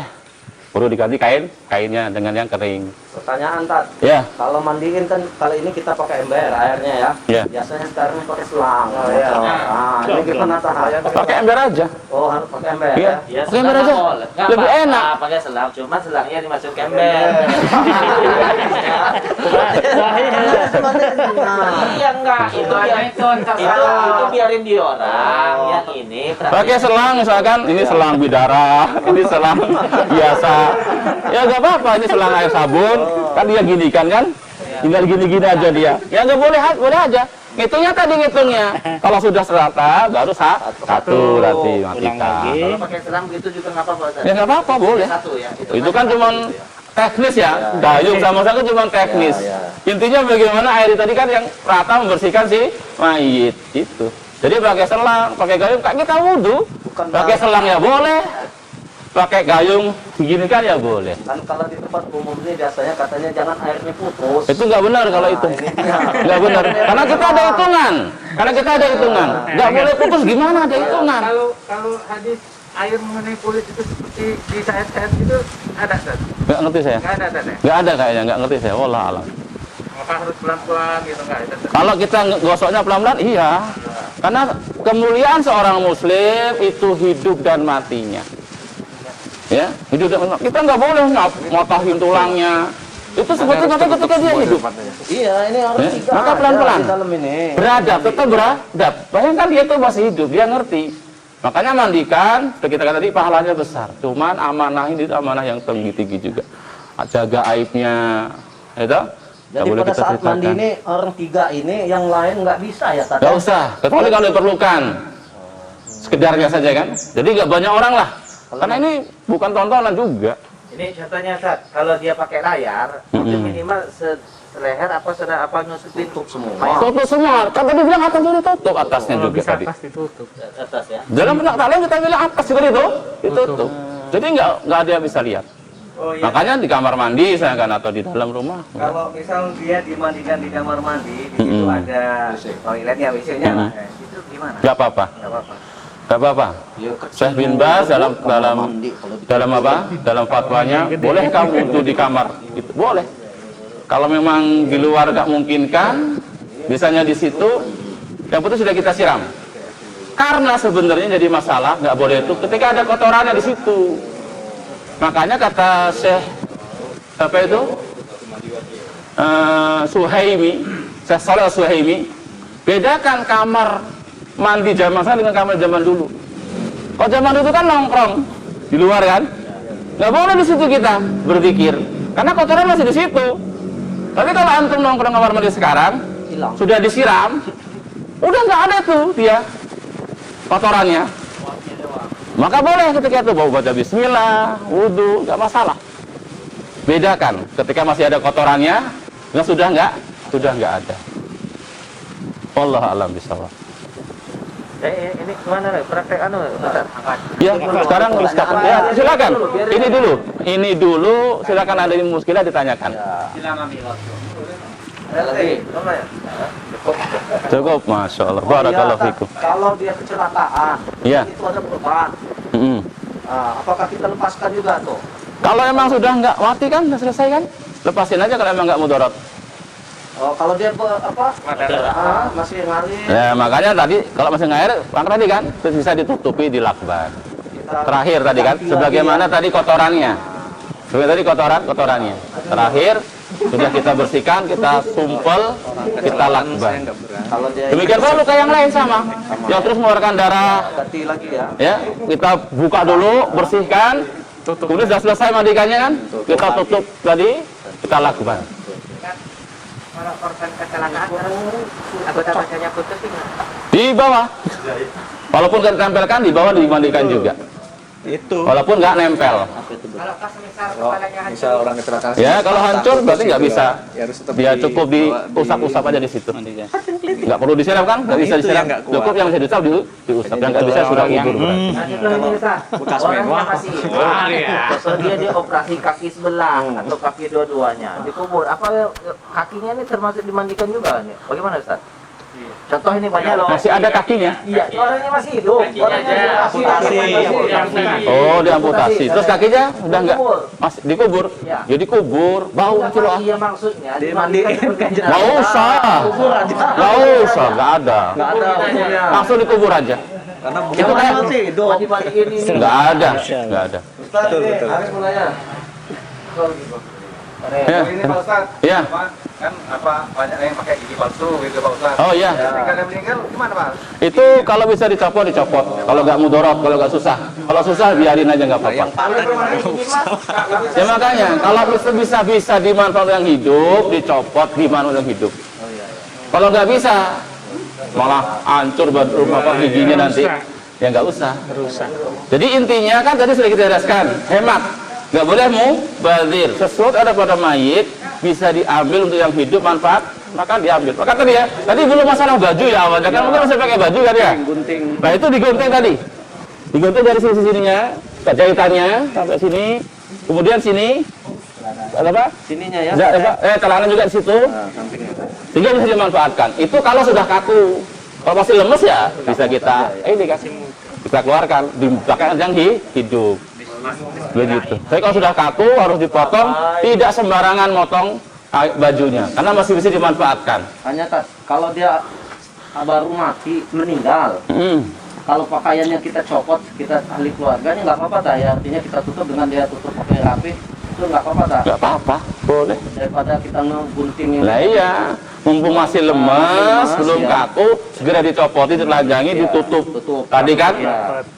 baru diganti kainnya dengan yang kering. Pertanyaan Tat, Ya, kalau mandiin kan kalau ini kita pakai ember airnya ya. ya. Biasanya sekarang pakai selang. Nah, ini gimana Tat? Pakai ember aja. Oh, harus pakai ember Iya. ya. Pakai ember aja. Lebih enak. Pakai selang, cuma selangnya dimasukin ke ember. Iya enggak, itu biarin di orang. Yang ini Pakai selang misalkan, ini selang bidara, ini selang biasa. Ya nggak apa-apa, ini selang air sabun, kan dia gini kan, tinggal gini-gini aja dia. Ya nggak boleh, boleh aja. Ngitungnya tadi ngitungnya. Kalau sudah serata, baru satu nanti matikan. kalau pakai selang gitu juga nggak apa-apa. Ustaz. Ya nggak apa-apa, boleh. Satu ya. Itu kan cuma teknis ya, dayung sama sama cuma teknis. Intinya bagaimana air tadi kan yang rata membersihkan si mayit itu. Jadi pakai selang, pakai gayung, kayak kita wudhu. Pakai selang ya boleh, pakai gayung begini kan ya boleh. Kan kalau di tempat umum ini biasanya katanya jangan airnya putus. Itu nggak benar kalau itu, nggak benar. Karena kita ada hitungan, nggak boleh putus gimana ada hitungan. kalau hadis air mengenai kulit itu seperti di sayat-sayat itu ada Ustaz? Nggak ngerti saya, Nggak ada Ustaz ya? nggak ada kayaknya, nggak ngerti saya. Wallah alam. Maka harus pelan-pelan gitu nggak ada Ustaz? Kalau kita gosoknya pelan-pelan, iya. Karena kemuliaan seorang muslim itu hidup dan matinya. Ya, hidup dan matinya. Kita nggak boleh ngotahin tulangnya, Itu seperti maka ketika dia hidup. Iya, ini orang Ya, tiga maka aja pelan-pelan. di dalam ini. Beradab, tetap beradab. Bayangkan dia itu masih hidup, dia ngerti. Makanya mandikan, seperti kita kata tadi, pahalanya besar. Cuman amanah ini amanah yang tinggi juga. Jaga aibnya, itu. Jadi pada saat mandi ini orang tiga ini yang lain nggak bisa ya Tat? Nggak usah, kecuali kalau diperlukan. Sekedarnya saja kan. Jadi nggak banyak orang lah. Karena ini bukan tontonan juga. Ini contohnya Sat, kalau dia pakai layar, itu minimal seleher apa sudah apa nutupin semua. Tutup semua. Kan tadi bilang atas juga ditutup, atasnya juga Bisa tadi. atas ditutup. Atas ya. Dalam benak taklim kita bilang atas juga ditutup. Jadi nggak ada yang bisa lihat. Oh iya. Makanya di kamar mandi misalkan atau di dalam rumah. Kalau misal dia dimandikan di kamar mandi, di situ ada toiletnya, WC-nya lah. Itu gimana? Nggak apa-apa. Nggak apa-apa. Nggak apa-apa. Syekh bin Baz dalam apa? Dalam fatwanya boleh kamu untuk di kamar. Itu boleh. Kalau memang di luar nggak mungkinkan, misalnya di situ, yang penting sudah kita siram. Karena sebenarnya jadi masalah nggak boleh itu ketika ada kotorannya di situ. Makanya kata Syekh apa itu? Suhaimi, Syekh Shalih Suhaimi, bedakan kamar mandi zaman sekarang dengan kamar zaman dulu. Kalau zaman dulu kan nongkrong di luar kan, nggak boleh di situ kita berzikir, karena kotoran masih di situ. Tapi kalau antum nongkrong kamar mandi sekarang, sudah disiram, udah nggak ada tuh dia kotorannya. Maka boleh ketika itu baca bismillah, wudhu, nggak masalah. Bedakan ketika masih ada kotorannya, yang sudah nggak ada. Allah alam bisawab. Ini kemana nih? Praktek Ustaz? Ya, sekarang ya, silakan. Ini dulu, silakan ada yang muskilah ditanyakan. Cukup, masya Allah. Barakallahu fikum. Kalau dia kecelakaan, Iya. itu ada beban. Apakah kita lepaskan juga tuh? Kalau emang sudah nggak mati kan, sudah selesai kan, lepasin aja kalau emang nggak mudarat. Oh, kalau dia masih ngalir, Ya makanya tadi kalau masih ngair, maka tadi kan terus bisa ditutupi di lakban. Terakhir tadi kan, sebagaimana tadi kotorannya. Sebagai tadi kotorannya. Terakhir sudah kita bersihkan, kita sumpel, kita lakban. kalau dia Demikian pula luka yang lain sama, yang terus mengeluarkan darah. ganti lagi ya. Ya, kita buka dulu, bersihkan, kemudian sudah selesai mandikannya kan, kita tutup tadi, kita lakban. Kalau korban kecelakaan, anggota badannya putus tinggal. Di bawah, walaupun nggak ditempelkan, di bawah dimandikan juga. Itu Walaupun nggak nempel. Kalau pas misal kepalanya hancur, misal orang kecelakaan Ya, kalau hancur berarti nggak bisa. ya harus tetap Dia cukup diusap-usap aja di situ. Nggak perlu disiram kan? Nggak bisa Itu disiram. yang nggak kuat. Cukup yang bisa diusap diusap. Yang nggak bisa sudah kubur berarti. bekas orangnya mewah. masih hidup. Terus dia operasi kaki sebelah atau kaki dua-duanya dikubur. Apa kakinya ini termasuk dimandikan juga nih? Bagaimana Ustaz? Contoh ini banyak loh. Masih ada kakinya. Iya, orangnya masih hidup. Orangnya masih Oh, diamputasi. Terus kakinya udah nggak masih dikubur. Ya dikubur. Bau nanti loh. Iya maksudnya Dimandikan dimandikan Nggak usah. Nggak usah. Nggak ada. Nggak ada hukumnya. Langsung dikubur aja. Karena Itu kayak masih hidup. dimandikan ini. nggak ada. Nggak ada. Ustaz, Haris mau nanya. Ya. Ini Pak Ustaz, Ya. kan banyak yang pakai gigi palsu gitu Pak Ustaz. Oh iya. Ketika dia meninggal gimana Pak? Itu kalau bisa dicopot, dicopot. Kalau nggak mudorot, kalau nggak susah. Kalau susah biarin aja nggak apa-apa. Ya makanya kalau bisa dimanfaatkan yang hidup, dicopot dimanfaatkan yang hidup. Kalau nggak bisa, malah hancur rumah giginya nanti. Ya nggak usah. Jadi intinya kan tadi sudah kita jelaskan, hemat. Nggak boleh mubazir. Sesuatu ada pada mayit bisa diambil untuk yang hidup manfaat, maka diambil. Maka tadi ya, tadi belum masalah baju ya awalnya kan mungkin masih pakai baju kan ya. Nah itu digunting tadi, digunting dari sini-sininya, jahitannya sampai sini, kemudian sini, apa? Sininya ya. Celana juga di situ, sehingga bisa dimanfaatkan. Itu kalau sudah kaku. Kalau masih lemes ya bisa kita ini kan kita keluarkan, dipakai yang hidup. Begitu. Tapi kalau sudah kaku harus dipotong, tidak sembarangan motong bajunya, karena masih bisa dimanfaatkan. Hanya kalau dia baru mati meninggal, kalau pakaiannya kita copot, kita ahli keluarganya nggak apa-apa ya. Artinya kita tutup dengan dia tutup pakai rapi, itu nggak apa-apa dah. Nggak apa-apa, boleh. Daripada kita ngeguntingin. Nah iya, mumpung masih lemes, belum kaku, segera dicopoti, ditelanjangi, ditutup. Tadi kan?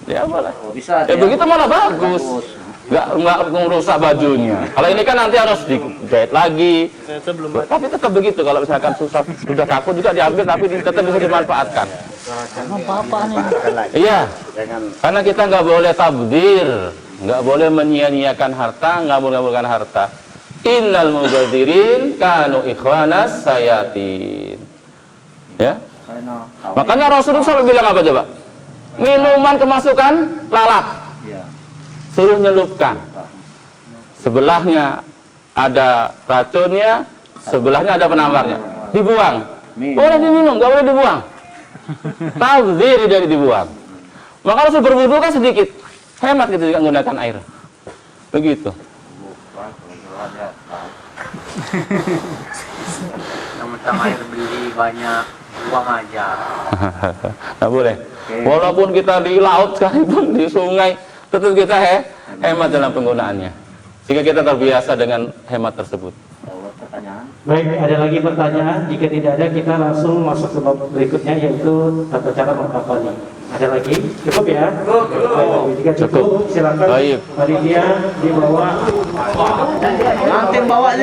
Ya boleh. Oh, bisa. Ya begitu malah bagus. Nggak merusak bajunya. Kalau ini kan nanti harus dijahit lagi. Tapi tetap begitu. Kalau misalkan sudah kaku juga diambil, tapi tetap bisa dimanfaatkan. Iya. Karena kita nggak boleh tabdir, nggak boleh menyia-nyiakan harta, nggak boleh mengambilkan harta. Innal mubadirin kanu ikhwanas sayatin. Ya. Makanya Rasulullah SAW bilang apa coba? Minuman kemasukan lalat. Suruh nyelupkan. Sebelahnya ada racunnya, sebelahnya ada penawarnya. Dibuang. Boleh diminum, nggak boleh dibuang. Tabdzir dari dibuang. Maka harus berwudu kan sedikit. Hemat kita juga menggunakan air. Begitu. Mentang air beli banyak, buang aja. Nah boleh. Walaupun kita di laut sekalipun, di sungai, tetap kita hemat dalam penggunaannya. Sehingga kita terbiasa dengan hemat tersebut. Baik, ada lagi pertanyaan? Jika tidak ada, kita langsung masuk ke bab berikutnya, yaitu tata cara mengkafani. Ada lagi? Cukup ya? Baik, jika cukup, silakan panitia dibawa.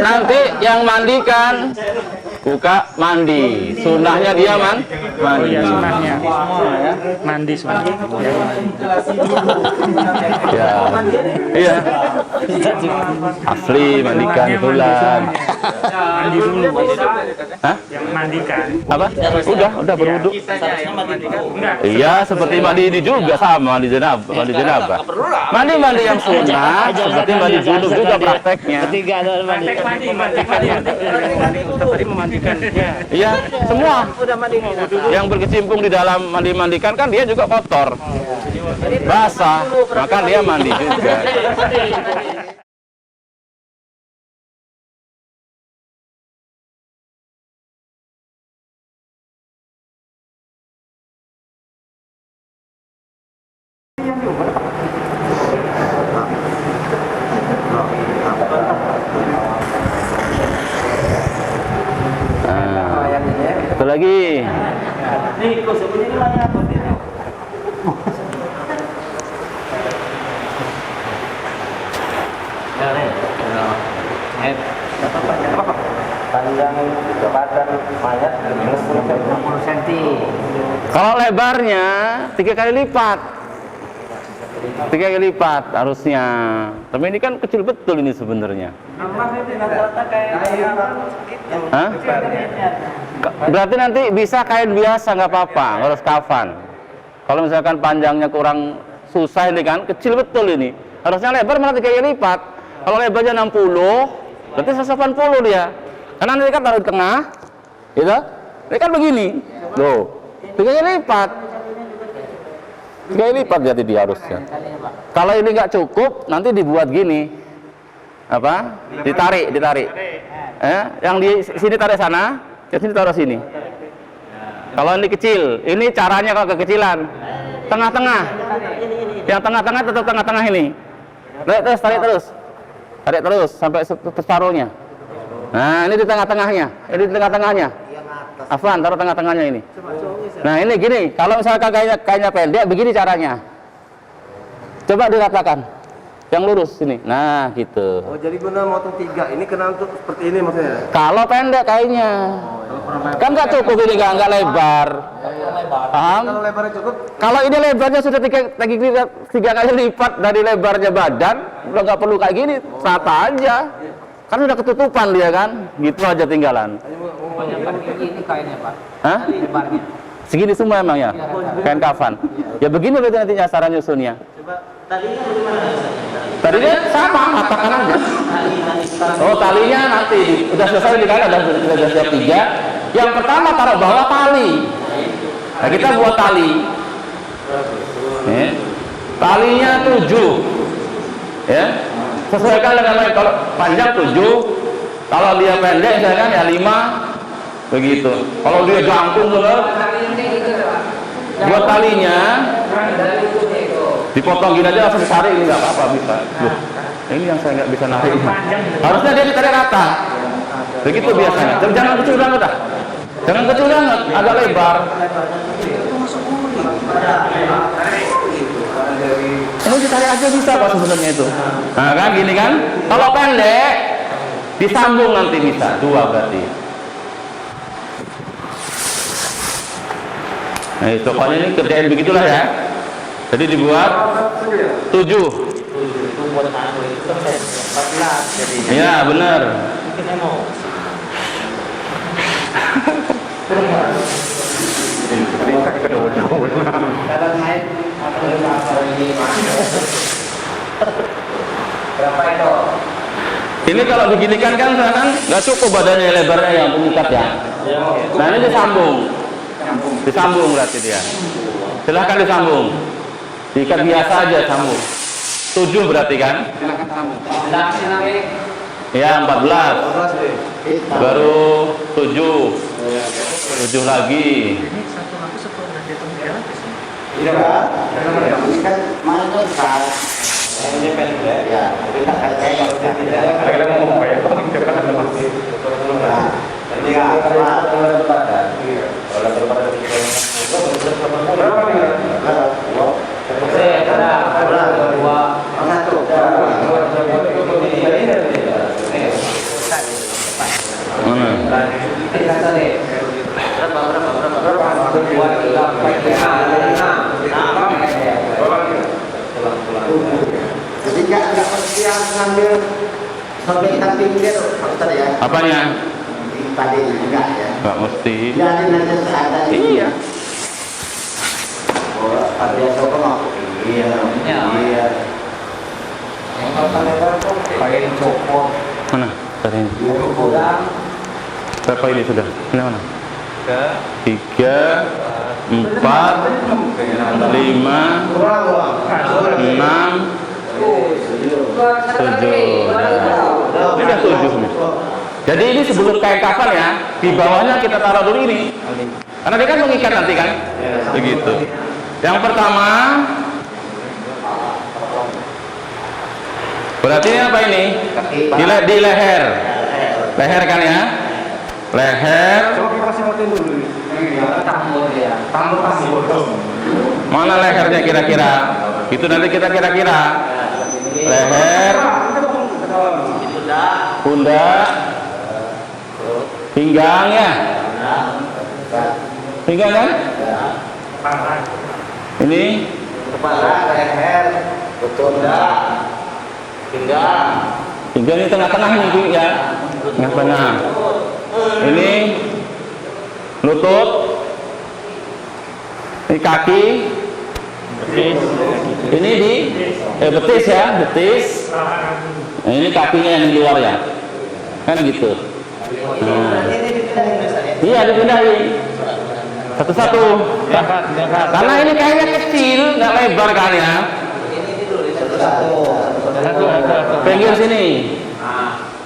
Nanti yang mandikan buka mandi. Sunnahnya dia mandi. Sunahnya mandi semua. Ya. Iya. Asli mandikan bulan. Mandi dulu. Hah? Yang mandikan. Apa? Udah berwudu. Enggak. Iya, seperti mandi ini juga sama mandi janabah. Mandi yang sunnah seperti mandi junub juga prakteknya. Tadi memandikan. Iya, semua. Yang berkecimpung di dalam mandikan kan dia juga kotor. Basah, maka dia mandi juga. Satu lagi. Panjang badan mayat 60 cm. Kalau lebarnya 3 kali lipat. 3 kali lipat harusnya. Tapi ini kan kecil betul ini sebenarnya. Hah? Berarti nanti bisa kain biasa nggak apa-apa, harus kafan. Kalau misalkan panjangnya kurang susah ini kan, kecil betul ini. Harusnya lebar malah 3 kali lipat. Kalau lebarnya 60, berarti 180 dia. Karena nanti kan taruh di tengah, gitu. Ini kan begini, loh. 3 kali lipat. 3 kali lipat jadi dia harusnya. Kalau ini nggak cukup, nanti dibuat gini. Apa? Ditarik. Yang di sini tarik sana, ke sini taruh sini. Kalau ini kecil, ini caranya kalau kekecilan. Tengah-tengah. Yang tengah-tengah tetap tengah-tengah ini. Tarik terus sampai separuhnya. Nah, ini di tengah-tengahnya. Ini di tengah-tengahnya. Afwan, taruh tengah-tengahnya ini. Nah, ini gini, kalau misalkan kainnya pendek, begini caranya. Coba diratakan. Yang lurus ini. Nah, gitu. Oh, jadi benar motong 3. Ini kena untuk seperti ini maksudnya? Kalau pendek kainnya. Kan nggak cukup ini, nggak lebar. Paham? Kalau lebarnya cukup, Kalau ini lebarnya sudah 3 kali lipat dari lebarnya badan, udah nggak perlu kayak gini, rata aja. Kan udah ketutupan dia kan, gitu aja tinggalan. Ini kainnya Pak. Hah? Lebarnya. Segini semua emang ya? Kain kafan. Ya begini berarti nanti cara nyusunnya. Tadinya sama, katakan aja. Oh, talinya nanti udah selesai di kan, udah siap 3. Yang pertama taruh bawah tali. Nah, kita buat tali. Talinya 7. Ya. Sesuaikan dengan kalau panjang 7, kalau dia pendek misalkan ya 5. Begitu. Kalau dia jangkung bener, buat talinya dipotong gini aja langsung ditarik, ini nggak apa-apa bisa. Ini yang saya nggak bisa narik. Harusnya dia ditarik rata. Begitu biasanya. Tapi jangan kecil banget dah. Jangan kecil banget, agak lebar. Ini ditarik aja bisa kok sebenarnya itu. Nah kan gini kan. Kalau pendek disambung nanti bisa 2 berarti. Nah itu pokoknya ini kerjain begitulah ya. Jadi dibuat 7. Iya benar. Ini kalau beginikan kan nggak cukup badannya lebarnya yang pengikat ya. Nah ini disambung berarti dia. Silahkan disambung. Diikat biasa aja sambung. 7 berarti kan? Ya 14. Baru 7. 7 lagi. Jadi nggak mesti yang ngambil sampai samping dia tuh, Ustaz ya. Apanya? Tadi enggak ya. Nggak mesti. Jadi nanti seadanya. Iya. Oh, ada sokong. Iya. Iya. pakai copot. Mana? Tadi ini. Berapa ini sudah? Ini mana? 3, 4, 5, 6, 7. Ini udah 7 nih. Jadi ini sebelum kain kafan ya, di bawahnya kita taruh dulu ini. Karena dia kan mengikat nanti kan? Begitu. Yang pertama, berarti ini apa ini? Di leher. Leher kan ya? Leher. Mana lehernya kira-kira? Itu nanti kita kira-kira. Leher, pundak, pinggang ya. Pinggang kan? Ini Kepala, leher, pundak, pinggang. pinggang ini tengah-tengah nih ya. Tengah-tengah. Ini lutut. Ini kaki. Ini di betis ya, betis. Nah, ini kakinya yang di luar ya. Kan gitu. Nah. Iya, dipindahin. Satu-satu. Karena ini kayaknya kecil, nggak lebar kan ya. Pinggir sini.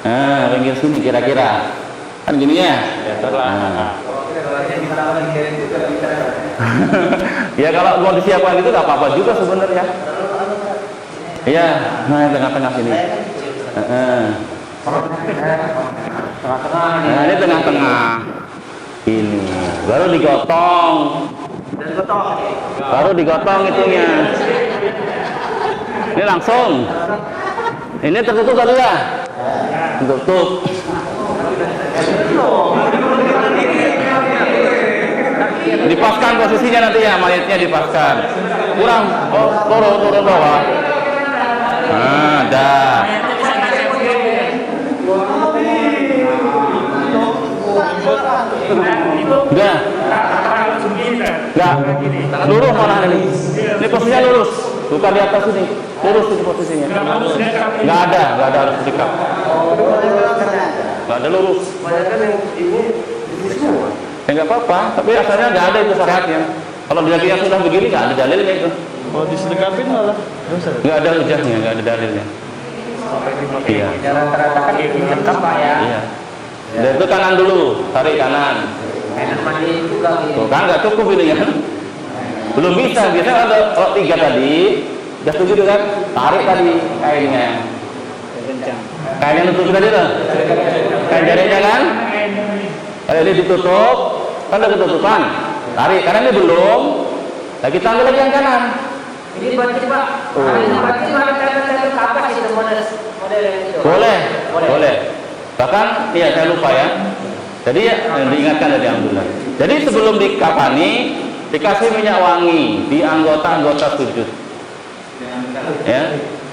Nah, pinggir sini kira-kira. Kan gini ya. Nah. Ya kalau mau disiapkan itu nggak apa-apa juga sebenarnya. Iya, nah tengah-tengah sini. Nah ini tengah-tengah. Ini baru digotong. Baru digotong itunya. Ini langsung. Ini tertutup tadi ya? Tertutup. Dipaskan posisinya nanti ya, mayatnya dipaskan. Kurang, turun bawah. Nah, dah. Enggak. Lurus malah ini. Ini posisinya lurus. Bukan di atas ini. Lurus ini posisinya. Enggak ada harus dekat. Enggak ada lurus. Ya nggak apa-apa, tapi asalnya nggak ada itu syaratnya. Kalau dia yang sudah begini nggak ada dalilnya itu. Mau disedekapin malah Nggak ada hujahnya, nggak ada dalilnya. Iya. Rata-rata kan dicekap Pak ya. Iya. Dan itu kanan dulu, tarik kanan. Kanan mandi juga gitu. Tuh kan nggak cukup ini kan? Belum bisa. Biasanya kalau 3 tadi, udah 7 kan? Tarik tadi kainnya. Kain yang tutup tadi tuh. Kain jarinya kan? Kalau ini ditutup, kan udah ketutupan. Tarik, karena ini belum. Nah, kita ambil lagi yang kanan. Ini berarti Pak, ini berarti cara kapas itu model itu. Boleh. Bahkan, iya saya lupa ya. Jadi diingatkan dari alhamdulillah. Jadi sebelum dikafani, dikasih minyak wangi di anggota-anggota sujud. Ya.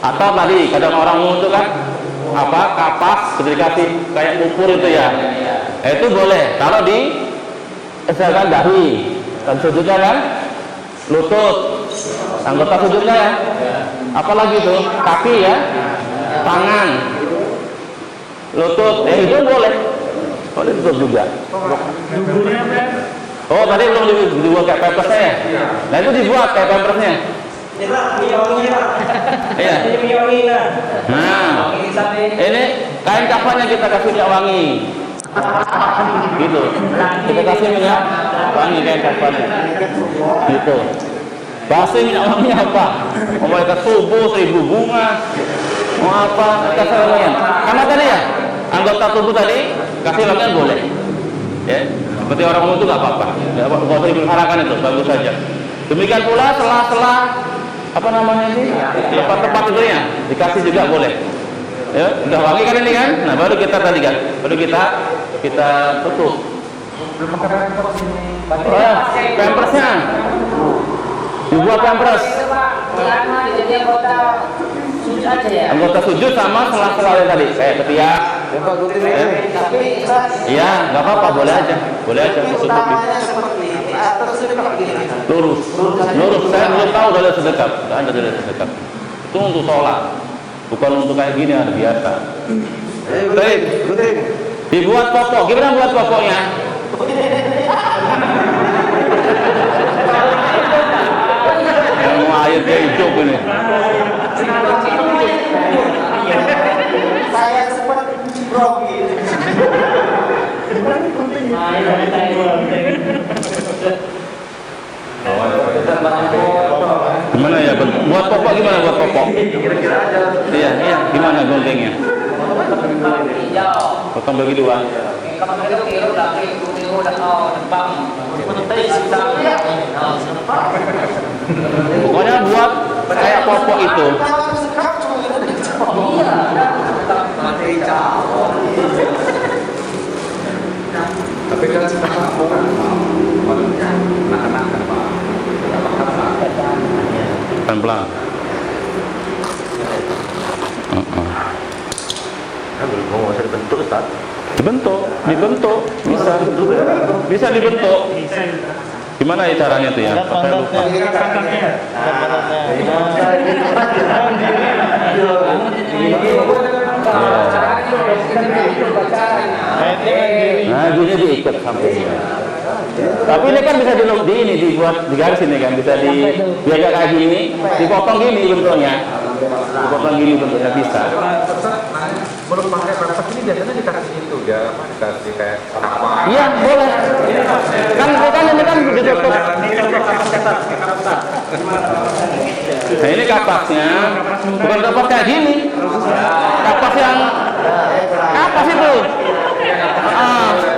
Atau tadi kadang orang itu kan kapas sudah dikasih kayak ukur itu ya. Itu boleh. Kalau di misalkan dahi, kan sujudnya kan lutut, anggota sujudnya ya. Apalagi itu kaki ya, tangan, lutut, itu boleh. Boleh tutup juga. Oh tadi belum dibuat kayak pampersnya ya? Nah itu dibuat kayak pampersnya. Iya. Nah, ini kain kafannya kita kasih minyak wangi. Gitu. Kita kasih minyak wangi kain kafannya. Gitu. Bahasa minyak wangi apa? Mau mereka subuh 1000 bunga. Mau apa? Kasih wangian. Karena tadi ya, anggota tubuh tadi kasih wangian boleh. Ya. Seperti orang umum itu nggak apa-apa. Nggak usah diperharakan itu, bagus saja. Demikian pula sela-sela apa namanya ini tempat-tempat itu ya dikasih juga boleh. Ya, udah wangi kan ini kan? Nah baru kita tadi kan, baru kita tutup. Pampersnya dibuat pampers. Anggota sujud sama sela-sela yang tadi kayak ketiak. Iya, nggak apa-apa, boleh aja tutup. Lurus. Saya belum tahu dalil sedekap. Nggak ada dalil sedekap. Itu untuk sholat, bukan untuk kayak gini ada biasa. Baik, dibuat popok. Gimana buat popoknya? Yang mau air dia hidup ini. Saya sempat grogi. Gimana ya buat popok buat popok? Iya gimana guntingnya? Potong bagi dua. Pokoknya buat kayak popok itu. Tapi kan pelan-pelan. Dibentuk Ustaz. Dibentuk, bisa dibentuk. Gimana ya caranya tuh ya? Saya lupa. Nah, gini diikat sampai sini. Tapi ini kan bisa dibuat di garis ini kan, bisa biar kayak gini, dipotong gini bentuknya. Dipotong gini bentuknya bisa. belum pakai pampas ini biasanya dikasih itu ya, dikasih kayak apa? Iya, boleh. Kan ini kan ditutup. Nah, ini kapasnya. Bukan kapas kayak gini. Kapas itu.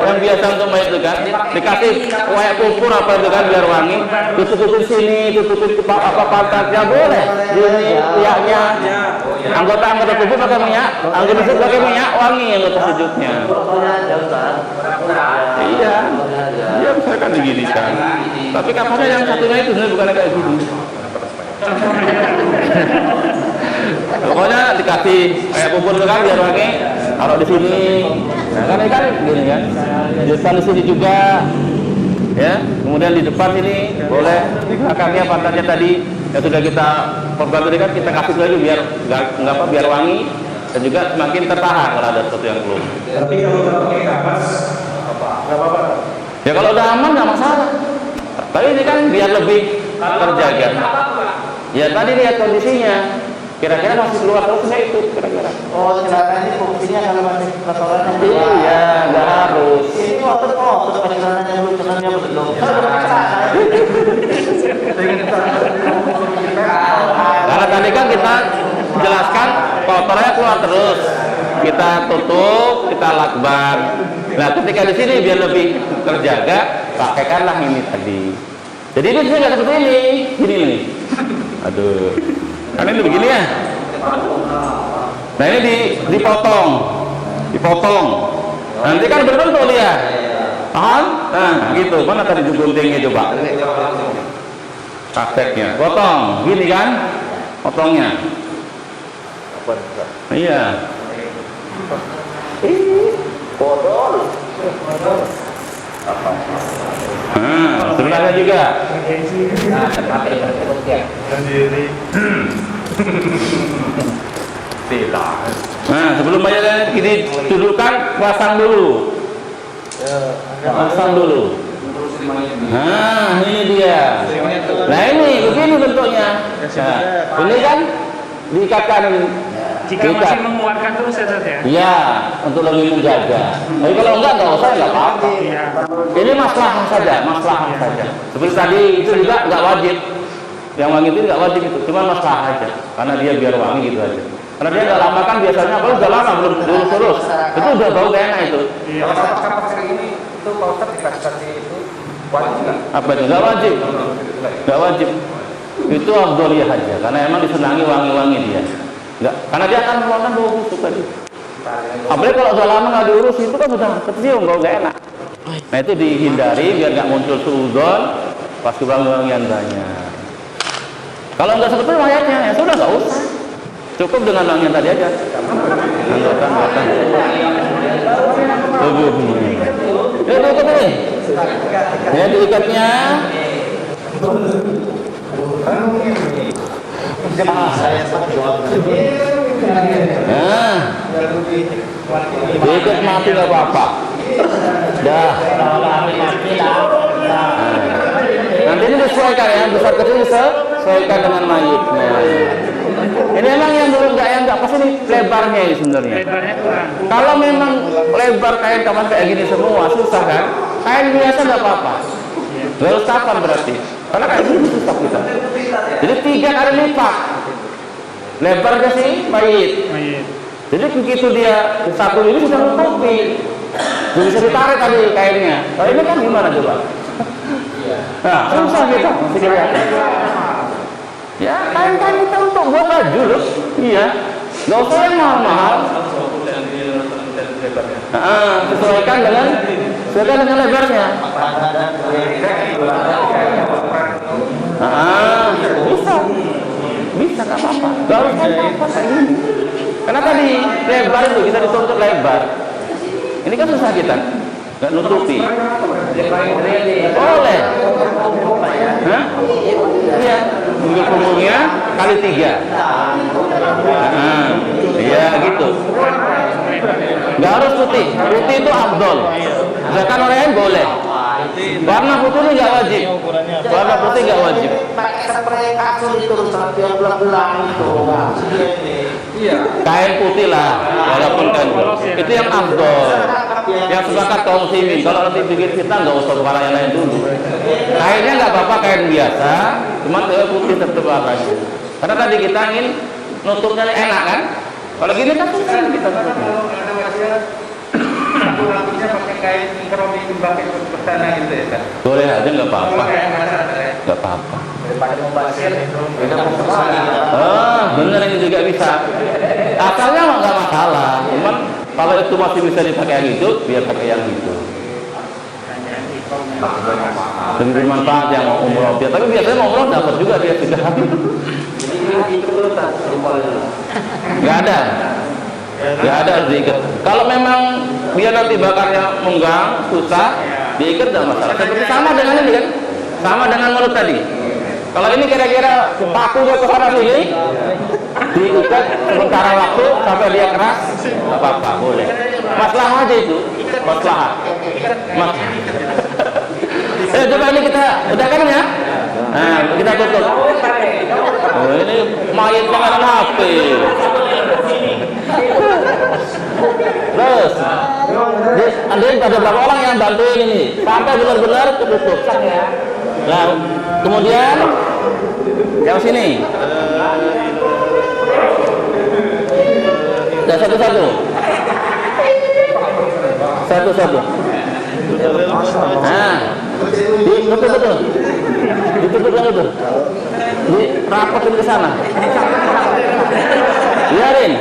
Yang biasa untuk mayat itu kan dikasih kayak pupur apa itu kan biar wangi, tutupin sini, tutupin pantatnya boleh, ini pihaknya anggota tubuh pakai minyak, anggota sujud pakai minyak wangi anggota sujudnya. Iya misalkan diginikan, tapi kapasnya yang satunya itu sebenarnya bukan kayak gini. Pokoknya dikasih kayak pupur itu kan biar wangi, taruh di sini. Nah, kan ini kan gini kan, di depan di sini juga, ya. Kemudian di depan ini boleh, di belakangnya pantatnya tadi yang sudah kita program tadi kan kita kasih lagi biar biar wangi dan juga semakin tertahan kalau ada sesuatu yang belum. Tapi kalau udah pakai kapas, nggak apa-apa. Ya kalau udah aman nggak masalah. Tapi ini kan biar lebih terjaga. Ya tadi lihat kondisinya. Kira-kira masih keluar terus nggak itu kira-kira? Oh, celana ini fungsinya kalau masih kotoran yang Iya, nggak harus. ini waktu pakai celananya dulu, celananya belum. Karena tadi kan kita jelaskan kotornya keluar terus. kita tutup, kita lakban. Nah, ketika di sini biar lebih terjaga, pakaikanlah ini tadi. Jadi ini bisa nggak seperti ini, gini nih. Aduh, kan ini begini ya. Nah ini dipotong. Nanti kan berbentuk dia. Paham? Nah, gitu. Mana tadi guntingnya coba? Prakteknya. Potong, gini kan? Potongnya. Iya. Sebenarnya juga. Nah, sebelum bayar ini dudukkan, pasang dulu. Nah, ini dia. Nah, ini begini bentuknya. Nah, ini kan diikatkan. Jika masih mengeluarkan terus ya, Ustaz ya? Iya, untuk lebih menjaga. Tapi kalau enggak usah, enggak apa-apa. Iya. Ini maslahat saja. Seperti tadi itu juga enggak wajib. Yang wangi itu enggak wajib itu, cuma maslahat aja. Karena dia biar wangi gitu aja. Karena dia enggak lama kan biasanya, kalau udah lama belum lurus, itu udah bau gak enak itu. Kalau kapas kayak gini, itu Pak Ustadz dikasih itu wajib nggak? Apa itu? Enggak wajib. Enggak wajib. Itu afdholiyah aja, karena emang disenangi wangi-wangi dia. Enggak, karena dia akan mengeluarkan bau busuk tadi. Apalagi kalau udah lama nggak diurus itu kan sudah kecium, bau nggak enak. Nah itu dihindari biar nggak muncul suudzon pas wangi-wangian banyak. Kalau nggak seperti mayatnya, ya sudah nggak usah. Cukup dengan wangian tadi aja. Anggota. Ya diikat ini. Ya diikatnya. Nah, diikat mati nggak apa-apa. Dah. Nanti ini disesuaikan ya, besar kecil disesuaikan dengan mayitnya. Ini memang yang belum nggak pas ini lebarnya ini sebenarnya. Kalau memang lebar kain kapan kayak gini semua susah kan? Kain biasa nggak apa-apa. Harus kapan berarti? Karena kayak gini susah kita. Jadi 3 kali lipat lebarnya sih mayit. Jadi begitu dia satu ini sudah nutupi, bisa ditarik tadi kainnya. Kalau ini kan gimana coba? Nah, susah kita. Ya, kain-kain kita untuk buat baju loh. Iya, nggak usah yang mahal-mahal. Sesuaikan dengan lebarnya. Bisa nggak apa-apa. Gak harus kayak gini. Karena tadi lebar itu kita dituntut lebar. Ini kan susah kita, nggak nutupi. Boleh. Hah? Iya. Untuk punggungnya kali 3. Iya gitu. Nggak harus putih. Putih itu afdol. Misalkan orang lain boleh. Warna putih nggak wajib. Warna putih nggak wajib. Pakai spray kasur itu yang belang-belang itu. Kain putih lah, walaupun kan itu yang afdol. Yang sepakat kaum muslimin. Kalau nanti bikin fitnah nggak usah kepala yang lain dulu. Kainnya nggak apa-apa, kain biasa, cuma putih tetap warnanya. Karena tadi kita ingin nutupnya enak kan? Kalau gini kan susah kita nutupnya. Lampunya pakai kain keromi dipakai bersana gitu ya, Pak? Boleh aja, nggak apa-apa. Nggak apa-apa. Daripada membasir itu Bener ini juga bisa. Asalnya nggak masalah. Cuman kalau itu masih bisa dipakai yang itu, biar pakai yang itu. Lebih bermanfaat yang mau umroh dia. Tapi biasanya mau umroh dapat juga dia sudah. Nggak ada. Nggak ada harus diikat. Kalau memang dia nanti bakarnya menggang, susah, diikat nggak masalah. Seperti sama dengan ini kan, sama dengan mulut tadi. Kalau ini kira-kira pakunya ke sana sini, diikat sementara waktu sampai dia keras, nggak apa-apa, boleh. Masalah aja itu, masalah. Coba ini kita udahkan ya. Nah, kita tutup. Oh, ini mayat dengan HP. Terus, ada berapa orang yang bantuin ini? Sampai benar-benar tutup. Nah, kemudian yang sini. Dan satu-satu. Satu-satu. Nah, betul. Ditutup yang itu. Dirapetin ke sana. Biarin.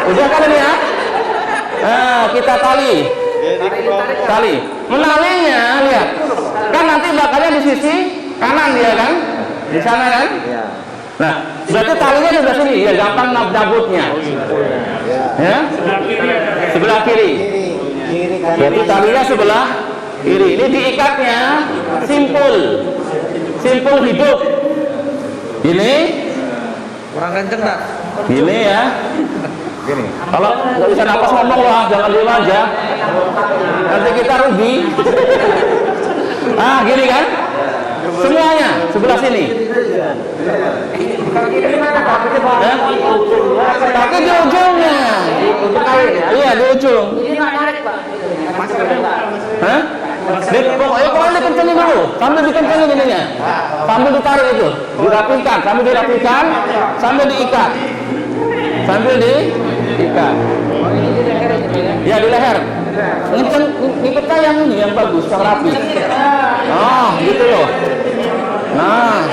Udah kan ini ya? Nah, kita tali. Menalinya, lihat. Kan nanti bakalnya di sisi kanan dia kan? Di sana kan? Nah, berarti talinya sudah sini, ya gampang nabutnya. Ya? Sebelah kiri. Berarti talinya sebelah kiri. Ini diikatnya simpul hidup. Ini Kurang kenceng tak? Gini ya. Gini. Kalau nggak bisa napas ngomong lah, jangan diem aja. Nanti kita rugi. Ah, gini kan? Semuanya sebelah sini. Eh? Kaki di ujungnya. Iya, di ujung. Hah? Pokoknya kalau dikencengin dulu, sambil dikencengin ininya, sambil ditarik itu, dirapikan, sambil diikat, ya di leher, ngikatnya yang ini yang bagus, yang rapi, oh gitu loh, nah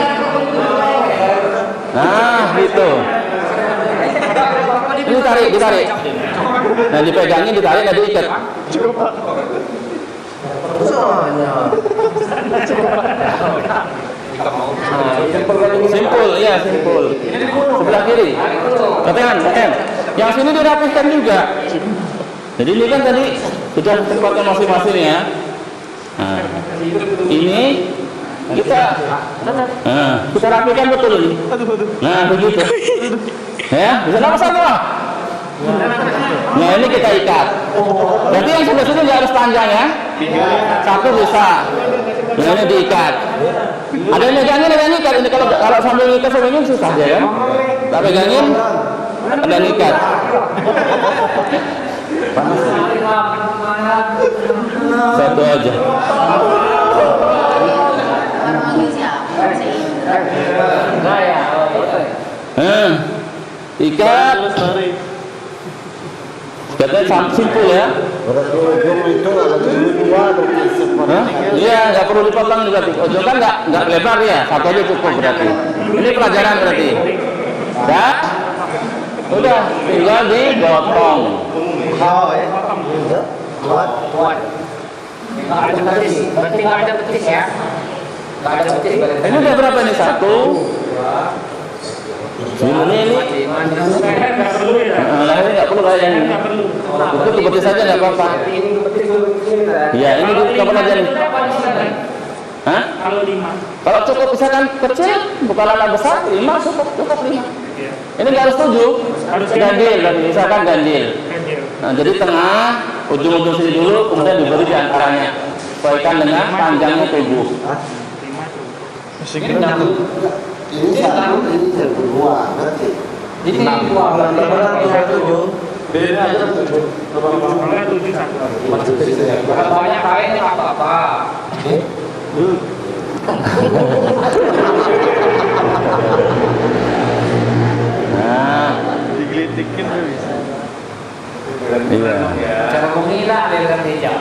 gitu, ini ditarik, nah dipegangin, ditarik, nah diikat. Simpul, ya simpul. Sebelah kiri. Katakan. Yang sini dirapihkan juga. Jadi ini kan tadi sudah tempatnya masing-masing ya. Nah, ini kita rapihkan betul ini. Nah begitu. Ya, bisa nama satu lah. Nah ini kita ikat. Berarti yang sebelah sini nggak harus panjang ya. Satu bisa. Nah ini diikat. Ada yang megangin, ada yang ikat. Ini kalau sambil ikat sambil susah ya kan. Tak pegangin, ada yang ikat. Satu aja. Ikat. Katanya simpul ya. Iya, nggak perlu dipotong berarti. Ujung kan nggak lebar ya, satu aja cukup berarti. Ini pelajaran berarti. Ya, udah tinggal digotong. Berarti nggak ada betis ya? Nggak ada betis. Ini udah berapa nih? Satu. Ini. Nah, ini nggak perlu kayak ini. Itu betis saja nggak apa-apa. Iya, ini kapan aja nih? Hah? Kalau cukup misalkan kecil, bukan anak besar, 5 cukup 5. Ini nggak harus 7. Ganjil, misalkan ganjil. Nah, jadi tengah, ujung-ujung sini dulu, kemudian diberi di antaranya. Sesuaikan dengan panjangnya tubuh. Ini satu, ini kedua, berarti. Jadi 6 7. Beda aja 7. Kalau banyak kain nggak apa-apa. Nah, Digelitikin tuh bisa. iya. Cara mengira aliran hijau.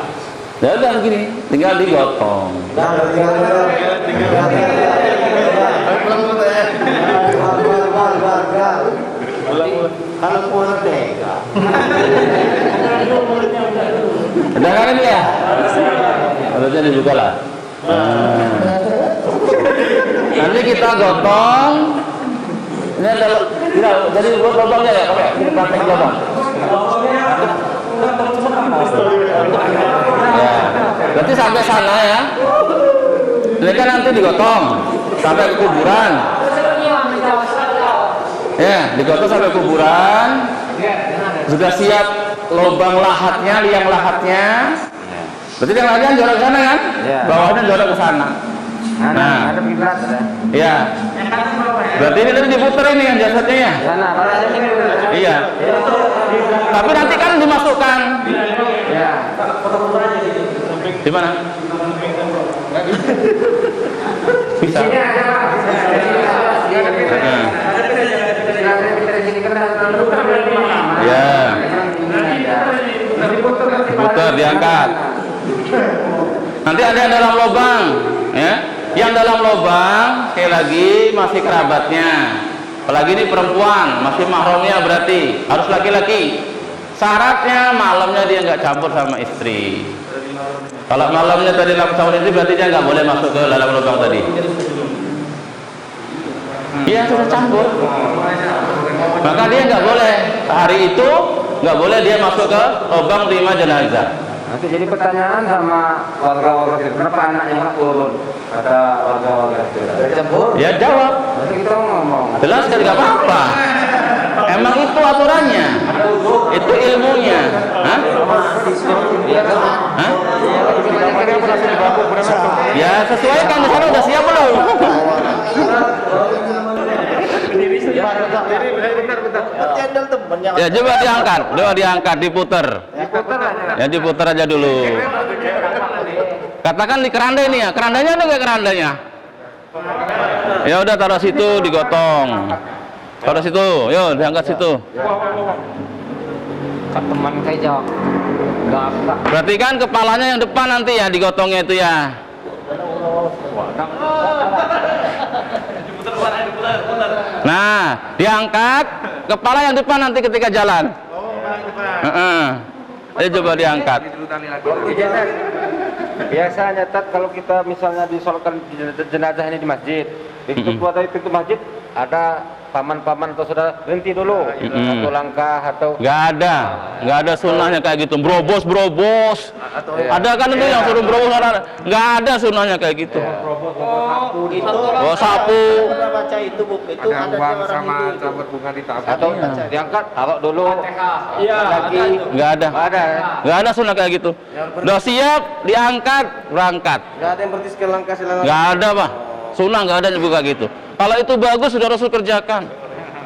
Ya udah begini, tinggal digotong. Kalau kurang tega. Udah kan ini ya? Harusnya dibuka lah. Nanti kita gotong. Ini adalah jadi lubangnya ya, pakai kita praktek lubang. Ya, berarti sampai sana ya. Ini kan nanti digotong sampai ke kuburan. Ya, digotong sampai kuburan. Sudah siap lubang lahatnya, liang lahatnya. Berarti yang lainnya jorok ke sana kan? Bawahnya jorok ke sana. Nah, ada kiblat ada. iya. Berarti ini tadi diputer ini yang jasadnya ya? Sana, Iya. Tapi nanti kan dimasukkan. ya. Di mana? Bisa. Ya. diputar, diangkat. Nanti ada yang dalam lubang, ya. Yang dalam lubang sekali lagi masih kerabatnya. Apalagi ini perempuan, masih mahramnya berarti harus laki-laki. Syaratnya malamnya dia nggak campur sama istri. Kalau malamnya tadi langsung sama istri berarti dia nggak boleh masuk ke dalam lubang tadi. Iya sudah campur. Maka dia nggak boleh hari itu nggak boleh dia masuk ke lubang terima jenazah. Nanti jadi pertanyaan sama warga-warga itu, kenapa anaknya nggak turun? Kata warga-warga itu. Ya jawab. Nanti kita ngomong. Jelas kan nggak apa-apa. Emang itu aturannya, itu ilmunya. Hah? Hah? Ya sesuaikan di sana udah siap belum? Ya coba diangkat, diputer. Ya diputer aja dulu. Katakan di keranda ini ya, kerandanya ada nggak kerandanya? Ya udah taruh situ, digotong. Taruh situ, yuk diangkat situ. Teman saya jawab. Berarti kan kepalanya yang depan nanti ya digotongnya itu ya. Nah, diangkat kepala yang depan nanti ketika jalan. Ayo coba diangkat. Biasanya kalau kita misalnya disolatkan jenazah ini di masjid, di pintu masjid ada paman-paman atau saudara berhenti dulu satu langkah atau nggak ada sunnahnya kayak gitu, brobos ada kan itu yang suruh brobos, nggak ada sunnahnya kayak gitu. Oh sapu baca itu buku itu ada uang orang sama itu. cabut bunga ditabur. atau diangkat taruh dulu lagi nggak ada sunnah kayak gitu. Udah siap diangkat berangkat, Nggak ada yang berarti sekali langkah silang. nggak ada Pak, sunnah nggak ada juga gitu. Kalau itu bagus sudah Rasul kerjakan.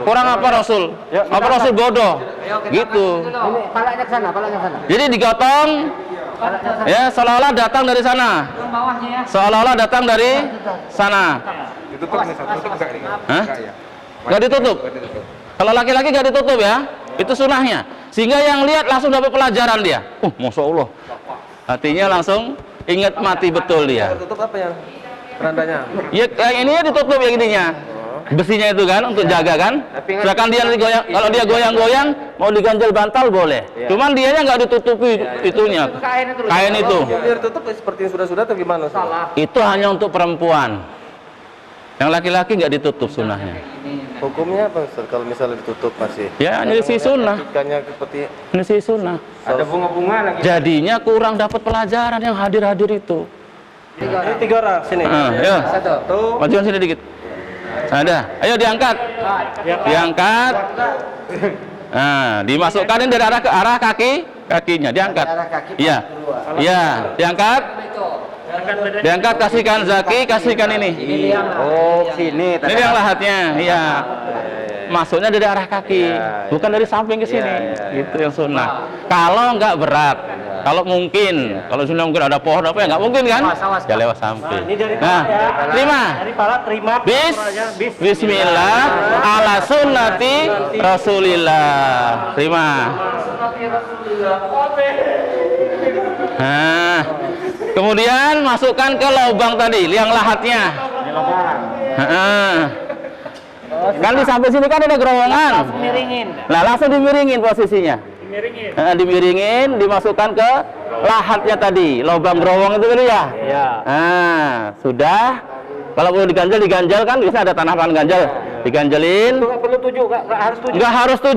Kurang apa Rasul? Apa Rasul bodoh? Gitu. ini palanya ke sana Jadi digotong, ya seolah-olah datang dari sana. Seolah-olah datang dari sana. Ditutup nih, tutup enggak nih? Hah? Enggak ya? Nggak ditutup. Kalau laki-laki nggak ditutup ya, itu sunnahnya. Sehingga yang lihat langsung dapat pelajaran dia. Masya Allah. Hatinya langsung ingat mati betul dia. Tutup apa ya? Kerandanya. Ya yang ini ya ditutup yang ininya. Besinya itu kan untuk jaga kan. Sedangkan dia nanti goyang, kalau dia goyang-goyang mau diganjel bantal boleh. Cuman dianya nggak ditutupi itunya. Kain itu. Biar tutup seperti yang sudah-sudah atau gimana? Salah. Itu hanya untuk perempuan. Yang laki-laki nggak ditutup sunnahnya. Hukumnya apa Ustaz kalau misalnya ditutup masih? Ya ini si sunnah. Ikannya seperti Ini si sunnah. ada bunga-bunga lagi Jadinya kurang dapat pelajaran yang hadir-hadir itu. ini 3 orang sini. Ayo, majuan sini dikit. Ada. Ayo diangkat. Diangkat. Nah, dimasukkan dari arah ke arah kakinya, diangkat. Iya. Iya, diangkat. Diangkat, kasihkan Zaki, kasihkan ini. oh sini Ini yang lahatnya, iya. Masuknya dari arah kaki, bukan dari samping ke sini. Gitu yang sunnah. Kalau nggak berat, kalau mungkin, kalau sunnah mungkin ada pohon apa ya nggak mungkin kan? Ya lewat samping. Nah, terima. Bismillah ala sunnati Rasulillah. Terima. Nah, kemudian masukkan ke lubang tadi, liang lahatnya. Kan di samping sini kan ada gerowongan. Nah, langsung dimiringin posisinya. Dimiringin, dimasukkan ke lahatnya tadi, lubang gerowong itu tadi ya. Nah, sudah. Kalau perlu diganjel kan bisa ada tanah ganjel. Diganjelin. nggak perlu tujuh nggak harus tujuh Nggak harus 7.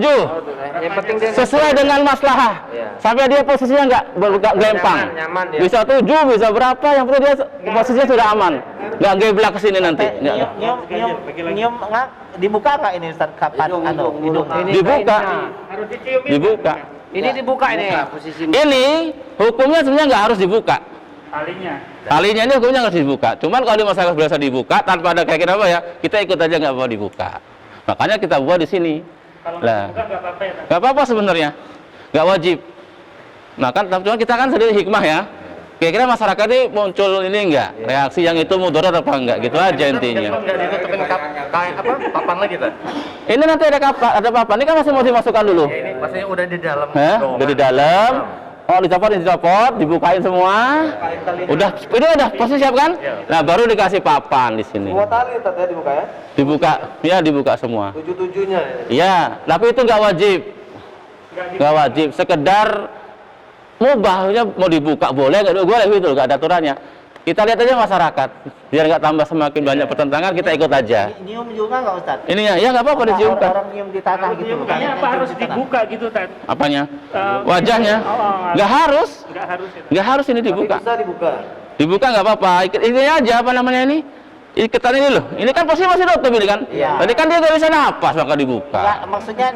yang penting dia Sesuai dengan maslahah. Sampai dia posisinya nggak gelempang. nyaman dia. Bisa 7, bisa berapa, yang penting dia posisinya sudah aman. Nggak geblak ke sini nanti. Nggak. Nyium nggak dibuka nggak ini Ustaz kapan hidung Dibuka. Dibuka. ini dibuka ini Ini hukumnya sebenarnya nggak harus dibuka. Talinya ini hukumnya nggak harus dibuka. Cuman kalau di masyarakat biasa dibuka tanpa ada kayak apa ya, kita ikut aja nggak mau dibuka. Makanya kita buat di sini. Lah, nggak apa-apa sebenarnya, nggak wajib. Nah kan, cuma kita kan sendiri hikmah ya. Kira-kira masyarakat ini muncul ini enggak reaksi yang itu mudarat apa enggak, gitu aja intinya. nggak ditutupin papan lagi Ustaz? Ini nanti ada papan, ini kan masih mau dimasukkan dulu. Ini maksudnya udah di dalam. Udah di dalam. Oh, dicopot, dibukain semua. Udah posisi siap kan? Nah, baru dikasih papan di sini. Semua tali tadi dibuka ya? Dibuka semua. Tujuh-tujuhnya. Iya, tapi itu nggak wajib. Nggak wajib, sekedar mubahnya mau dibuka boleh nggak boleh gitu, nggak ada aturannya. Kita lihat aja masyarakat, biar nggak tambah semakin banyak pertentangan, kita ikut aja. Nyium juga nggak Ustaz? Ininya, ya nggak apa-apa diciumkan. Orang nyium di tanah gitu. Makanya apa harus dibuka gitu, Tad? Apanya? Wajahnya? Nggak harus. Nggak harus ini dibuka. Bisa dibuka. Dibuka nggak apa-apa. Ini aja apa namanya ini? Iketan ini loh. Ini kan posisi masih tutup ini kan? Iya. Tadi kan dia nggak bisa napas maka dibuka. Enggak, maksudnya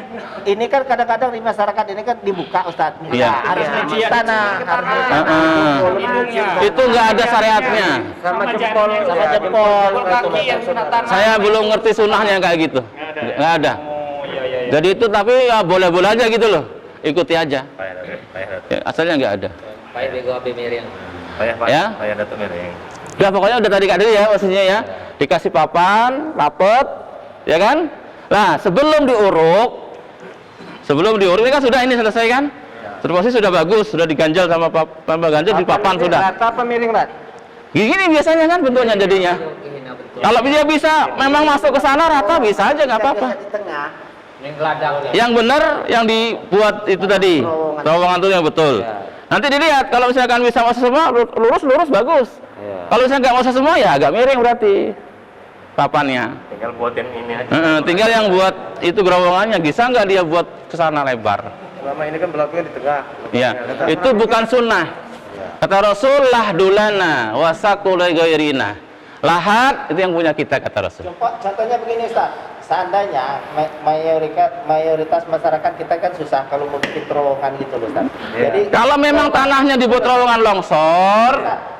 ini kan kadang-kadang di masyarakat ini kan dibuka Ustaz. Iya. Harus nyuci tanah, harus Itu nggak ada syariatnya. Sama jempol. sama jempol. Kaki yang kena tanah. Saya belum ngerti sunnahnya kayak gitu. Nggak ada. Jadi itu tapi ya boleh-boleh aja gitu loh. Ikuti aja. Ya, asalnya nggak ada. Ya. Udah pokoknya udah tadi Kak Diri ya maksudnya ya. Dikasih papan, rapet, ya kan? Nah, sebelum diuruk ini kan sudah ini selesai kan? Posisi sudah bagus, sudah diganjal sama Pak Ganjal di papan sudah. Rata apa miring, Rat? Gini biasanya kan bentuknya jadinya. Kalau dia bisa memang masuk ke sana rata bisa aja nggak apa-apa. Di tengah. Yang benar yang dibuat itu tadi terowongan itu yang betul. Nanti dilihat kalau misalkan bisa masuk semua lurus bagus. Kalau misalnya nggak masuk semua ya agak miring berarti papannya. Tinggal buatin ini aja. Tinggal yang buat itu gerowongannya bisa nggak dia buat ke sana lebar. Selama ini kan berlakunya di tengah. Iya, itu bukan sunnah. Kata Rasul lahdulana wasakul ghairina. Lahat itu yang punya kita kata Rasul. Contohnya begini Ustaz. Seandainya mayoritas masyarakat kita kan susah kalau mau bikin terowongan gitu loh Ustaz. Jadi Kalau memang tanahnya dibuat terowongan longsor,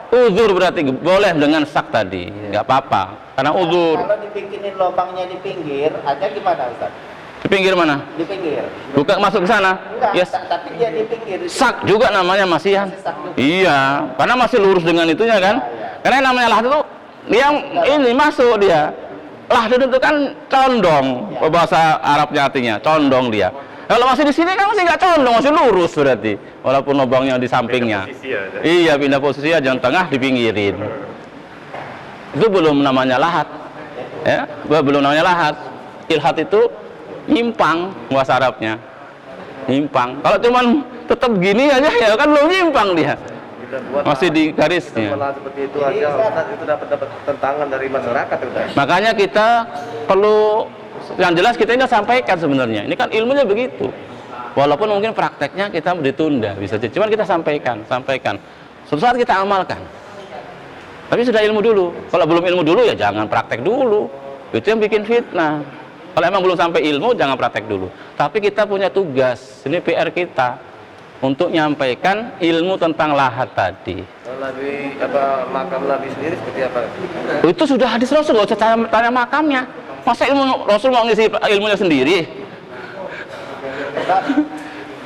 uzur berarti boleh dengan sak tadi, nggak apa-apa. Karena uzur. Kalau dibikinin lubangnya di pinggir, aja gimana Ustaz? Di pinggir mana? Di pinggir. Bukan masuk ke sana? Enggak, Yes. tapi dia di pinggir. Sak juga namanya masihan. Masih sak juga. Iya, karena masih lurus dengan itunya kan. Karena yang namanya lahat itu yang ini masuk dia. Lahat itu kan condong, bahasa Arabnya artinya condong dia. Kalau masih di sini kan masih nggak condong, masih lurus berarti. Walaupun lubangnya di sampingnya. Iya, pindah posisi aja, yang tengah dipinggirin. Itu belum namanya lahat. Ya, belum namanya lahat. Ilhat itu nyimpang bahasa Arabnya. Nyimpang. Kalau cuman tetap gini aja ya kan belum nyimpang dia. Masih di garisnya. Seperti itu aja, Ustaz, itu dapat tentangan dari masyarakat udah. Makanya kita perlu yang jelas kita ini sampaikan sebenarnya. Ini kan ilmunya begitu. Walaupun mungkin prakteknya kita ditunda bisa jadi. Cuman kita sampaikan. Suatu saat kita amalkan. Tapi sudah ilmu dulu. Kalau belum ilmu dulu ya jangan praktek dulu. Itu yang bikin fitnah. Kalau emang belum sampai ilmu jangan praktek dulu. Tapi kita punya tugas. Ini PR kita untuk menyampaikan ilmu tentang lahat tadi. Nabi makam Nabi sendiri seperti apa? Itu sudah hadis Rasul, nggak usah tanya makamnya. Masa ilmu Rasul mau ngisi ilmunya sendiri?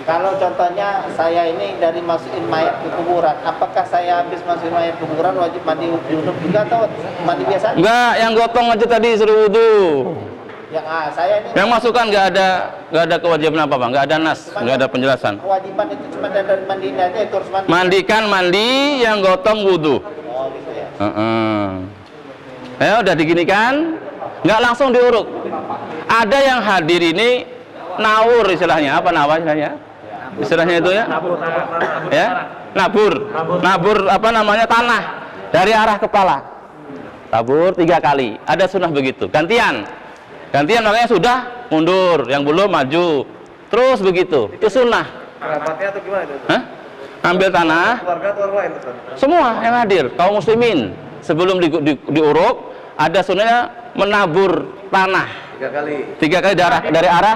Kalau contohnya saya ini dari masukin mayat ke kuburan, apakah saya habis masukin mayat ke kuburan wajib mandi junub juga atau mandi biasa? Enggak, yang gotong aja tadi suruh wudu. Saya ini Yang masukkan nggak ada kewajiban apa-apa, nggak ada nas, nggak ada penjelasan. kewajiban itu cuma dari mandiin aja, itu harus mandi. Mandikan mandi, yang gotong wudu. Oh gitu ya. Ya udah diginikan, nggak langsung diuruk. Ada yang hadir ini nawur istilahnya, apa istilahnya? Istilahnya itu ya? Ya, nabur apa namanya tanah dari arah kepala. Tabur 3 kali. Ada sunnah begitu. Gantian makanya sudah mundur, yang belum maju. Terus begitu. Itu sunnah. Kerabatnya atau gimana itu? Hah? Ambil tanah. Keluarga atau orang lain, Ustaz? Semua yang hadir, kaum muslimin. Sebelum diuruk, ada sunnahnya menabur tanah 3 kali. 3 kali dari arah.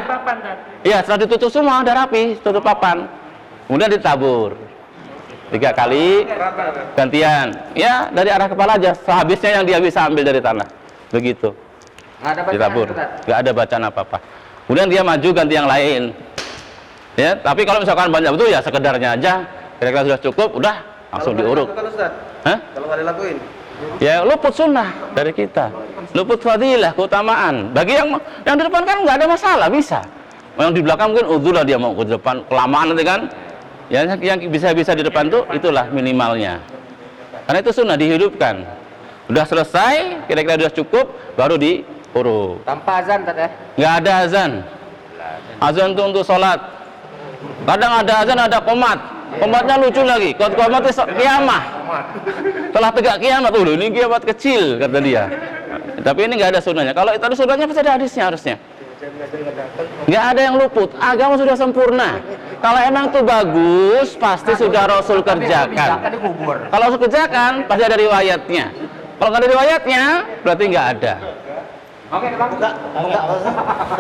Iya, setelah ditutup semua udah rapi, tutup papan. Kemudian ditabur 3 kali gantian. Ya, dari arah kepala aja. Sehabisnya yang dia bisa ambil dari tanah. Begitu. Ditabur. Nggak ada bacaan apa-apa. Kemudian dia maju ganti yang lain. Ya, tapi kalau misalkan banyak betul ya sekedarnya aja. Kira-kira sudah cukup, udah langsung diuruk. Hah? Kalau nggak dilakuin? Ya luput sunnah dari kita, luput fadilah, keutamaan. Bagi yang di depan kan nggak ada masalah, bisa. Yang di belakang mungkin udzulah dia mau ke depan kelamaan nanti kan. Yang bisa di depan tuh itulah minimalnya. Karena itu sunnah dihidupkan. Udah selesai, kira-kira udah cukup, baru diuruk. Tanpa azan tadi ya? Nggak ada azan. Azan itu untuk sholat. Kadang ada azan, ada qomat. Qomatnya lucu lagi. Qomat itu kiamah. Telah tegak kiamat dulu. Ini kiamat kecil kata dia. Tapi ini nggak ada sunnahnya. Kalau itu ada sunnahnya pasti ada hadisnya harusnya. Nggak ada yang luput. Agama sudah sempurna. Kalau emang itu bagus, pasti sudah Rasul kerjakan. Kalau Rasul kerjakan, pasti ada riwayatnya. Kalau nggak ada riwayatnya, berarti nggak ada. Oke, buka.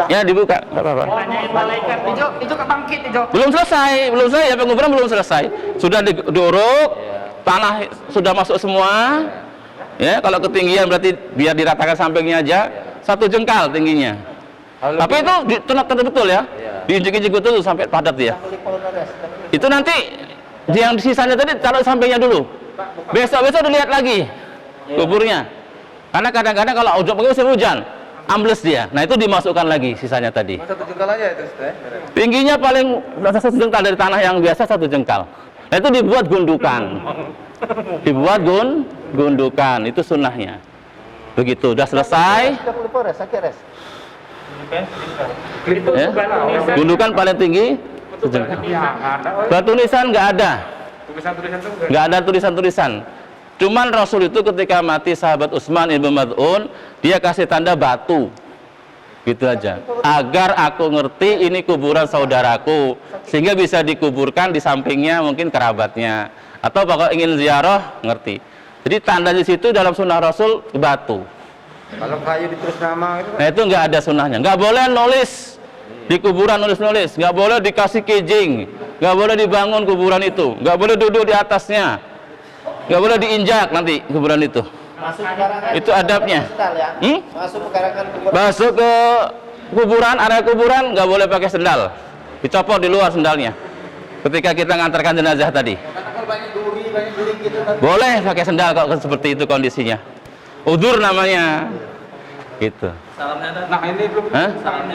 Ya dibuka, nggak apa-apa. Tanyain malaikat, itu kebangkit itu. Belum selesai ya, penguburan belum selesai. Sudah diuruk, tanah sudah masuk semua. Ya, kalau ketinggian berarti biar diratakan sampingnya aja, 1 jengkal tingginya. Tapi itu ditenat betul ya, diinjek-injek betul sampai padat ya. Itu nanti yang sisanya tadi taruh sampingnya dulu. Besok dilihat lagi kuburnya. Karena kadang-kadang kalau musim hujan, ambles dia. Nah itu dimasukkan lagi sisanya tadi. 1 jengkal aja itu, Tingginya paling 1 jengkal dari tanah yang biasa 1 jengkal. Nah, itu dibuat gundukan. Dibuat gundukan, itu sunnahnya. Begitu, udah selesai. Ya. Gundukan paling tinggi sejengkal. Batu nisan nggak ada. Tulisan-tulisan itu Nggak ada tulisan-tulisan. Cuman Rasul itu ketika mati sahabat Utsman ibn Mad'un, dia kasih tanda batu. Gitu aja. Agar aku ngerti ini kuburan saudaraku, sehingga bisa dikuburkan di sampingnya mungkin kerabatnya. Atau kalau ingin ziarah, ngerti. Jadi tanda di situ dalam sunnah Rasul batu. Kalau kayu ditulis nama itu. Nah itu nggak ada sunnahnya. Nggak boleh nulis di kuburan, nulis-nulis. Nggak boleh dikasih kijing. Nggak boleh dibangun kuburan itu. Nggak boleh duduk di atasnya. Nggak boleh diinjak nanti kuburan itu. Masuk pekarangan Itu adabnya. sendal ya? Masuk pekarangan kuburan. Masuk ke kuburan, area kuburan nggak boleh pakai sendal. Dicopot di luar sendalnya. Ketika kita ngantarkan jenazah tadi. Kalau banyak duri gitu kan. Boleh pakai sendal kalau seperti itu kondisinya. Udzur namanya. Gitu. Nah ini belum.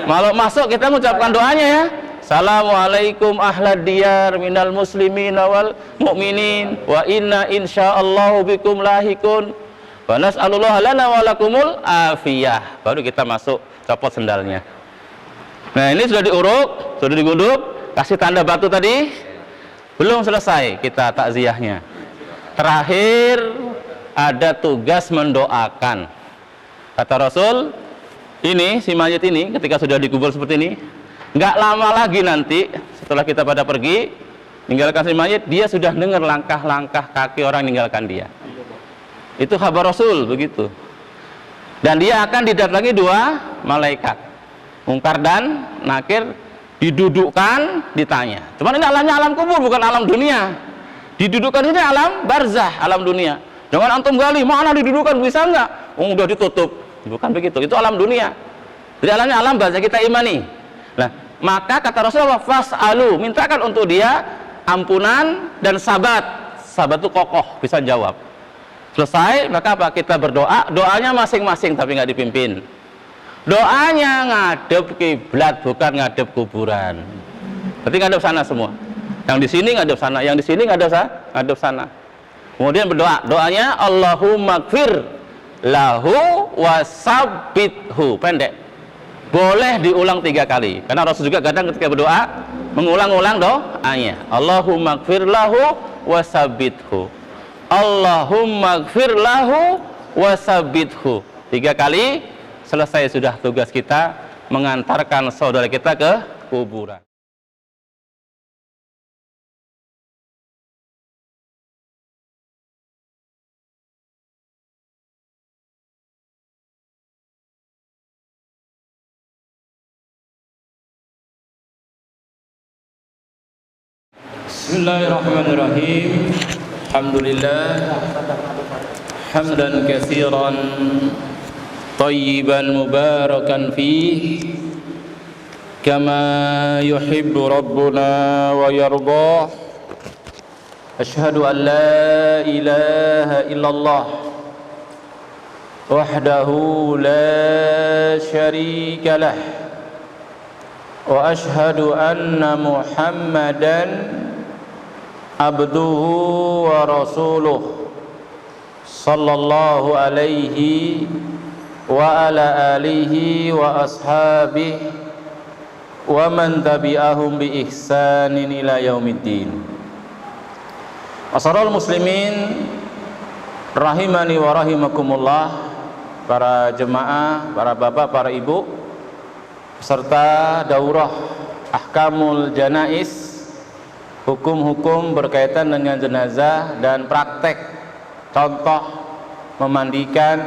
Kalau masuk kita mengucapkan doanya ya. Assalamualaikum ahlad diyar minal muslimin wal mu'minin wa inna insyaallahu bikum lahikun wa nas'alullah lana wa lakumul afiyah. Baru kita masuk, copot sendalnya. Nah, ini sudah diuruk, sudah digundup, kasih tanda batu tadi. Belum selesai kita takziahnya. Terakhir ada tugas mendoakan. Kata Rasul, ini si mayit ini ketika sudah dikubur seperti ini, nggak lama lagi nanti setelah kita pada pergi meninggalkan si mayit, dia sudah dengar langkah-langkah kaki orang meninggalkan dia. Itu kabar Rasul begitu. Dan dia akan didatangi 2 malaikat, Mungkar dan Nakir, didudukkan, ditanya. Cuman ini alamnya alam kubur, bukan alam dunia. Didudukkan ini alam barzah, alam dunia. Jangan antum gali, mana didudukkan, bisa nggak? Udah ditutup. Bukan begitu, itu alam dunia. Jadi alamnya alam barzah, kita imani. Nah, maka kata Rasulullah, fas'alu, mintakan untuk dia ampunan dan sabat. Sabat itu kokoh, bisa jawab. Selesai, maka apa? Kita berdoa, doanya masing-masing tapi nggak dipimpin. Doanya ngadep kiblat, bukan ngadep kuburan. Berarti ngadep sana semua. Yang di sini ngadep sana, yang di sini ngadep sana. Kemudian berdoa, doanya Allahumma gfir lahu wasabbithu, pendek. Boleh diulang 3 kali. Karena Rasul juga kadang ketika berdoa mengulang-ulang doanya. Allahumma gfir lahu wasabbithu. Allahumma gfir lahu wasabbithu. 3 kali, selesai sudah tugas kita mengantarkan saudara kita ke kuburan. Bismillahirrahmanirrahim. Alhamdulillah hamdan katsiran tayyiban mubarakan fih kama yuhibbu rabbuna wa yardah. Asyhadu an la ilaha illallah wahdahu la syarika lah wa asyhadu anna Muhammadan abduhu wa rasuluh sallallahu alaihi wa ala alihi wa ashabihi wa man tabi'ahum bi ihsanin ila yaumiddin. Masarul muslimin rahimani wa rahimakumullah, para jemaah, para bapak, para ibu, serta daurah ahkamul janais, hukum-hukum berkaitan dengan jenazah dan praktek contoh memandikan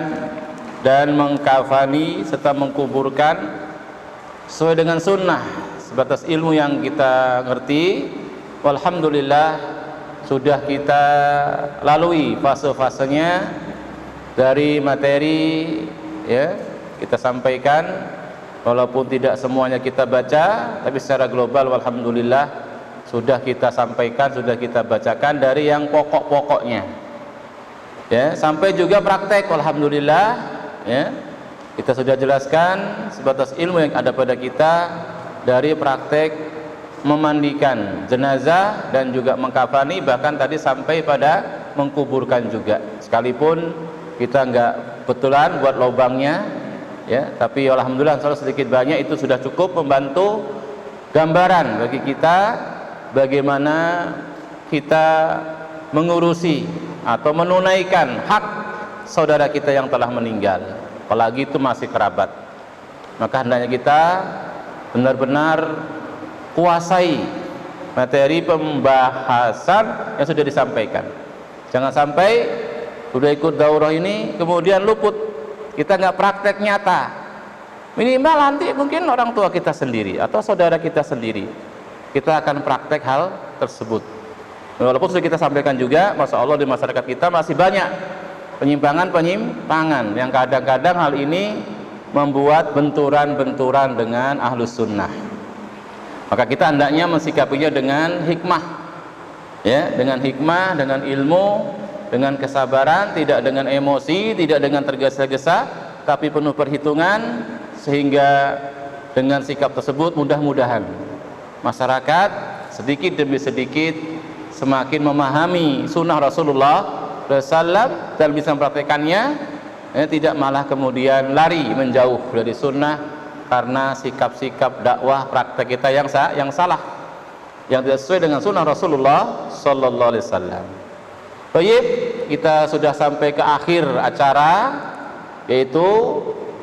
dan mengkafani serta mengkuburkan sesuai dengan sunnah sebatas ilmu yang kita ngerti. Walhamdulillah sudah kita lalui fase-fasenya dari materi, ya, kita sampaikan, walaupun tidak semuanya kita baca, tapi secara global walhamdulillah sudah kita sampaikan, sudah kita bacakan dari yang pokok-pokoknya, ya, sampai juga praktek alhamdulillah, ya, kita sudah jelaskan sebatas ilmu yang ada pada kita dari praktek memandikan jenazah dan juga mengkafani, bahkan tadi sampai pada mengkuburkan juga, sekalipun kita nggak betulan buat lubangnya, ya, tapi alhamdulillah kalau sedikit banyak itu sudah cukup membantu gambaran bagi kita bagaimana kita mengurusi atau menunaikan hak saudara kita yang telah meninggal, apalagi itu masih kerabat. Maka hendaknya kita benar-benar kuasai materi pembahasan yang sudah disampaikan. Jangan sampai sudah ikut daurah ini kemudian luput, kita nggak praktek nyata. Minimal nanti mungkin orang tua kita sendiri atau saudara kita sendiri, kita akan praktek hal tersebut. Walaupun sudah kita sampaikan juga, masya Allah di masyarakat kita masih banyak penyimpangan yang kadang-kadang hal ini membuat benturan-benturan dengan ahlus sunnah. Maka kita hendaknya mensikapinya dengan hikmah, ya, dengan hikmah, dengan ilmu, dengan kesabaran, tidak dengan emosi, tidak dengan tergesa-gesa, tapi penuh perhitungan, sehingga dengan sikap tersebut mudah-mudahan masyarakat sedikit demi sedikit semakin memahami sunnah Rasulullah SAW dan bisa mempraktekannya, ya, tidak malah kemudian lari menjauh dari sunnah karena sikap-sikap dakwah praktek kita yang salah, yang tidak sesuai dengan sunnah Rasulullah Sallallahu Alaihi Wasallam. Baik, kita sudah sampai ke akhir acara, yaitu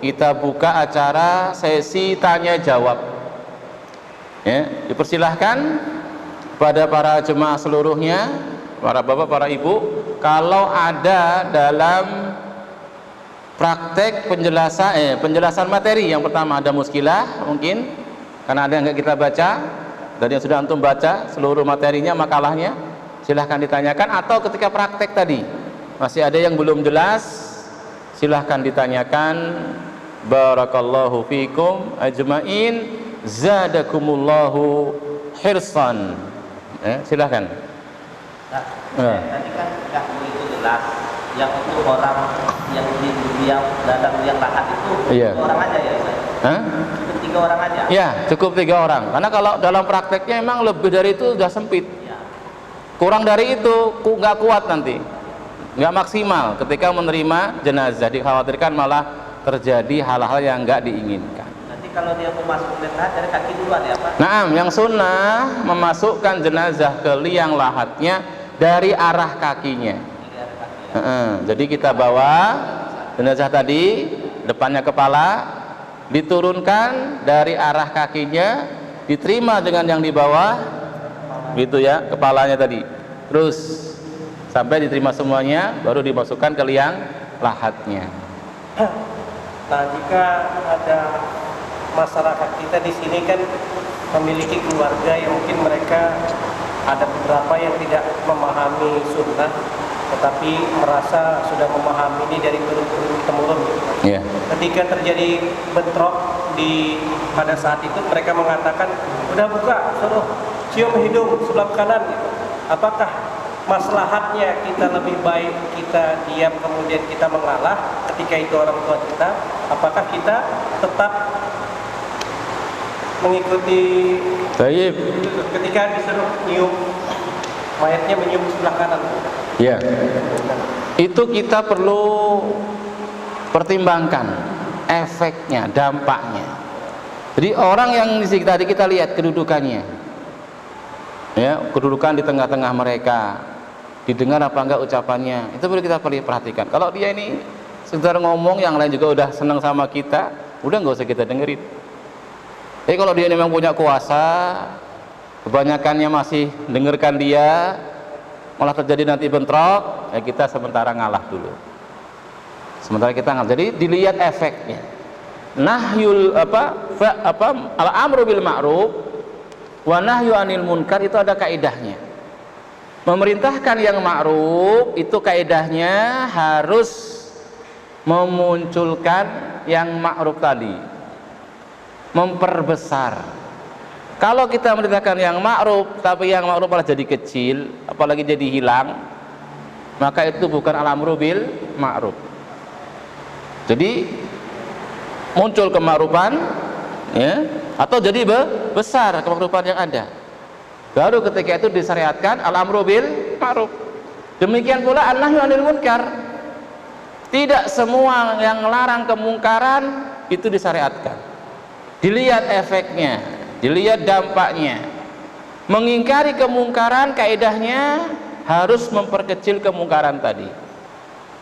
kita buka acara sesi tanya jawab. Ya, dipersilahkan pada para jemaah seluruhnya, para bapak, para ibu, kalau ada dalam praktek penjelasan materi, yang pertama ada muskilah mungkin karena ada yang nggak kita baca dan yang sudah antum baca seluruh materinya, makalahnya, silahkan ditanyakan, atau ketika praktek tadi masih ada yang belum jelas, silahkan ditanyakan. Barakallahu fikum ajmain, zadakumullahu hirsan. Silahkan. Tadi kan nggak begitu jelas. Yang untuk orang yang di dalam yang lahat itu, iya, 3 orang aja ya, Ustaz? Cukup 3 orang aja? Ya, cukup 3 orang. Karena kalau dalam prakteknya memang lebih dari itu sudah sempit. Ya. Kurang dari itu nggak kuat nanti, nggak maksimal ketika menerima jenazah. Dikhawatirkan malah terjadi hal-hal yang nggak diinginkan. Nanti kalau dia mau masuk ke lahat dari kaki duluan ya Pak? Nah, yang sunnah memasukkan jenazah ke liang lahatnya dari arah kakinya. Jadi kita bawa jenazah tadi, depannya kepala, diturunkan dari arah kakinya, diterima dengan yang di bawah, gitu ya, kepalanya tadi, terus sampai diterima semuanya, baru dimasukkan ke liang lahatnya. Nah, jika ada masyarakat kita di sini kan memiliki keluarga yang mungkin mereka ada beberapa yang tidak memahami sunnah, tetapi merasa sudah memahami ini dari turun-temurun. Yeah. Ketika terjadi bentrok pada saat itu, mereka mengatakan, udah buka, suruh cium hidung sebelah kanan. Apakah maslahatnya kita lebih baik kita diam kemudian kita mengalah ketika itu orang tua kita? Apakah kita tetap mengikuti Baik. ketika disuruh nyium mayatnya menyium sebelah kanan. Ya, itu kita perlu pertimbangkan efeknya, dampaknya. Jadi orang yang di sini tadi kita lihat kedudukannya, ya, kedudukan di tengah-tengah mereka, didengar apa enggak ucapannya, itu perlu kita perhatikan. Kalau dia ini sekedar ngomong, yang lain juga udah senang sama kita, udah nggak usah kita dengerin. Tapi kalau dia memang punya kuasa, kebanyakannya masih dengarkan dia, malah terjadi nanti bentrok, ya kita sementara ngalah dulu. Sementara kita ngalah. Jadi dilihat efeknya. Nahyul al-amru bil ma'ruf wa nahyu anil munkar, itu ada kaidahnya. Memerintahkan yang ma'ruf itu kaidahnya harus memunculkan yang ma'ruf tadi, memperbesar. Kalau kita merintahkan yang ma'ruf tapi yang ma'ruf malah jadi kecil, apalagi jadi hilang, maka itu bukan al-amru bil ma'ruf. Jadi muncul kema'rufan, ya, atau jadi besar kema'rufan yang ada, baru ketika itu disyariatkan al-amru bil ma'ruf. Demikian pula an-nahyu anil munkar, tidak semua yang melarang kemungkaran itu disyariatkan. Dilihat efeknya, dilihat dampaknya. Mengingkari kemungkaran kaidahnya harus memperkecil kemungkaran tadi.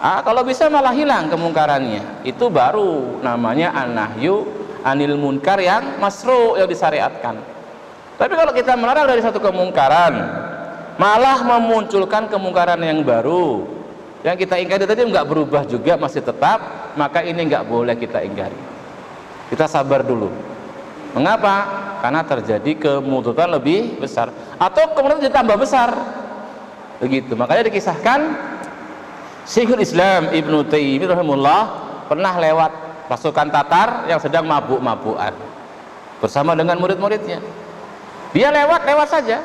Kalau bisa malah hilang kemungkarannya, itu baru namanya an-nahyu anil munkar yang masru', yang disyariatkan. Tapi kalau kita melarang dari satu kemungkaran, malah memunculkan kemungkaran yang baru, yang kita ingkari tadi nggak berubah juga, masih tetap, maka ini nggak boleh kita ingkari. Kita sabar dulu. Mengapa? Karena terjadi kemudaratan lebih besar, atau kemudian ditambah besar. Begitu. Makanya dikisahkan Syekhul Islam Ibnu Taimiyah rahimahullah pernah lewat pasukan Tatar yang sedang mabuk-mabukan bersama dengan murid-muridnya. Dia lewat saja,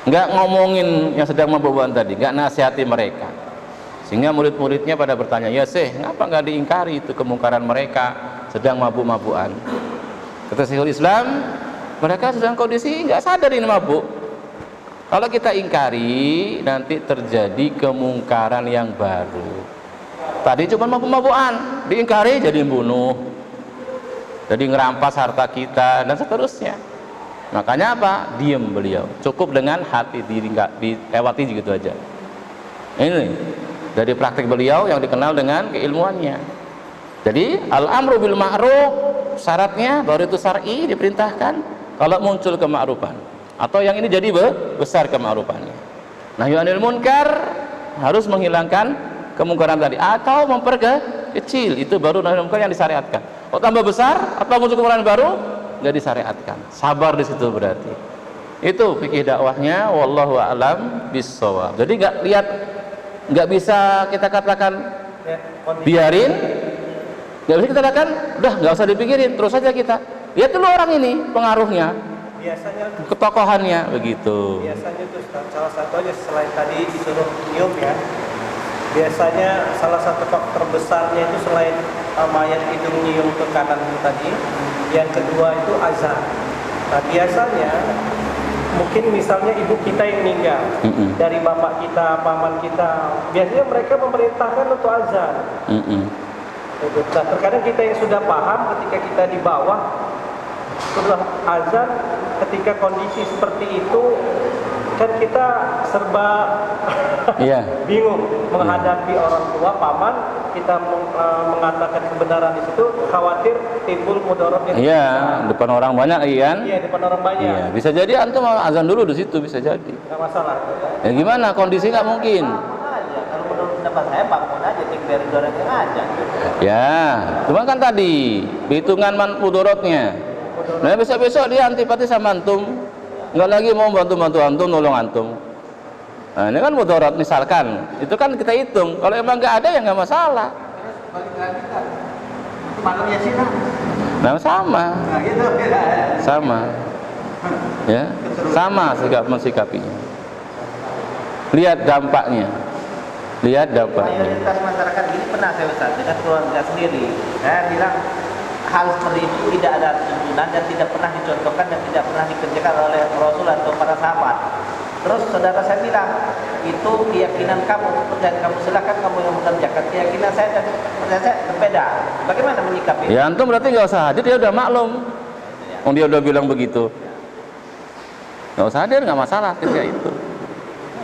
nggak ngomongin yang sedang mabuk-mabukan tadi, nggak nasihati mereka. Sehingga murid-muridnya pada bertanya, ya Syekh, ngapa nggak diingkari itu kemungkaran mereka sedang mabuk-mabukan? Kata Syekhul Islam, mereka sedang kondisi nggak sadar ini mabuk. Kalau kita ingkari, nanti terjadi kemungkaran yang baru. Tadi cuma mabuk-mabukan, diingkari jadi bunuh, jadi ngerampas harta kita dan seterusnya. Makanya apa? Diam beliau. Cukup dengan hati diri, nggak dilewati gitu aja. Ini dari praktik beliau yang dikenal dengan keilmuannya. Jadi al-amru bil ma'ruf syaratnya baru itu syar'i, diperintahkan kalau muncul kema'rufan, atau yang ini jadi besar kema'rufannya. Nahyu anil munkar harus menghilangkan kemungkaran tadi, atau memperkecil, itu baru nahyu anil munkar yang disyariatkan. Kalau tambah besar atau muncul kemungkaran baru, nggak disyariatkan. Sabar di situ berarti. Itu fikih dakwahnya, wallahu a'lam bissawab. Jadi nggak bisa kita katakan biarin, nggak bisa kita katakan udah nggak usah dipikirin, terus saja kita lihat dulu orang ini pengaruhnya, Biasanya ketokohannya, begitu. biasanya tuh salah satu aja selain tadi disuruh nyium ya. Biasanya salah satu faktor besarnya itu selain mayat itu nyium ke kanan itu tadi, yang kedua itu azan. Nah, biasanya mungkin misalnya ibu kita yang meninggal, dari bapak kita, paman kita, biasanya mereka memerintahkan untuk azan. Nah, terkadang kita yang sudah paham ketika kita di bawah setelah azan, ketika kondisi seperti itu kan kita serba bingung menghadapi orang tua, paman, kita mengatakan kebenaran di situ, khawatir timbul mudaratnya. Iya, depan orang banyak, kan? Iya, depan orang banyak. Iya, bisa jadi antum azan dulu di situ, bisa jadi. Nggak masalah. Ya gimana, kondisi nggak mungkin. Aja. Kalau menurut pendapat saya bangun aja, tinggal dari orang yang aja. Ya, cuma kan tadi hitungan mudorotnya. Nah, besok-besok dia antipati sama antum, nggak lagi mau bantu antum, nolong antum. Nah, ini kan mudorot misalkan, itu kan kita hitung. Kalau emang nggak ada ya nggak masalah. Malam Yasin. Nah, sama, Nah, gitu. sama, ya, sama sikap mensikapinya. Lihat dampaknya, lihat dampaknya. Mayoritas masyarakat ini pernah saya Ustaz dengan keluarga sendiri. Saya bilang hal seperti itu tidak ada tuntunan dan tidak pernah dicontohkan dan tidak pernah dikerjakan oleh Rasul atau para sahabat. Terus saudara saya bilang, itu keyakinan kamu, kepercayaan kamu, silakan kamu yang mengerjakan. Keyakinan saya dan kepercayaan saya berbeda. Bagaimana menyikapi? Ya antum berarti nggak usah hadir, dia udah maklum. Dia udah bilang begitu. Nggak usah hadir, nggak masalah ketika itu.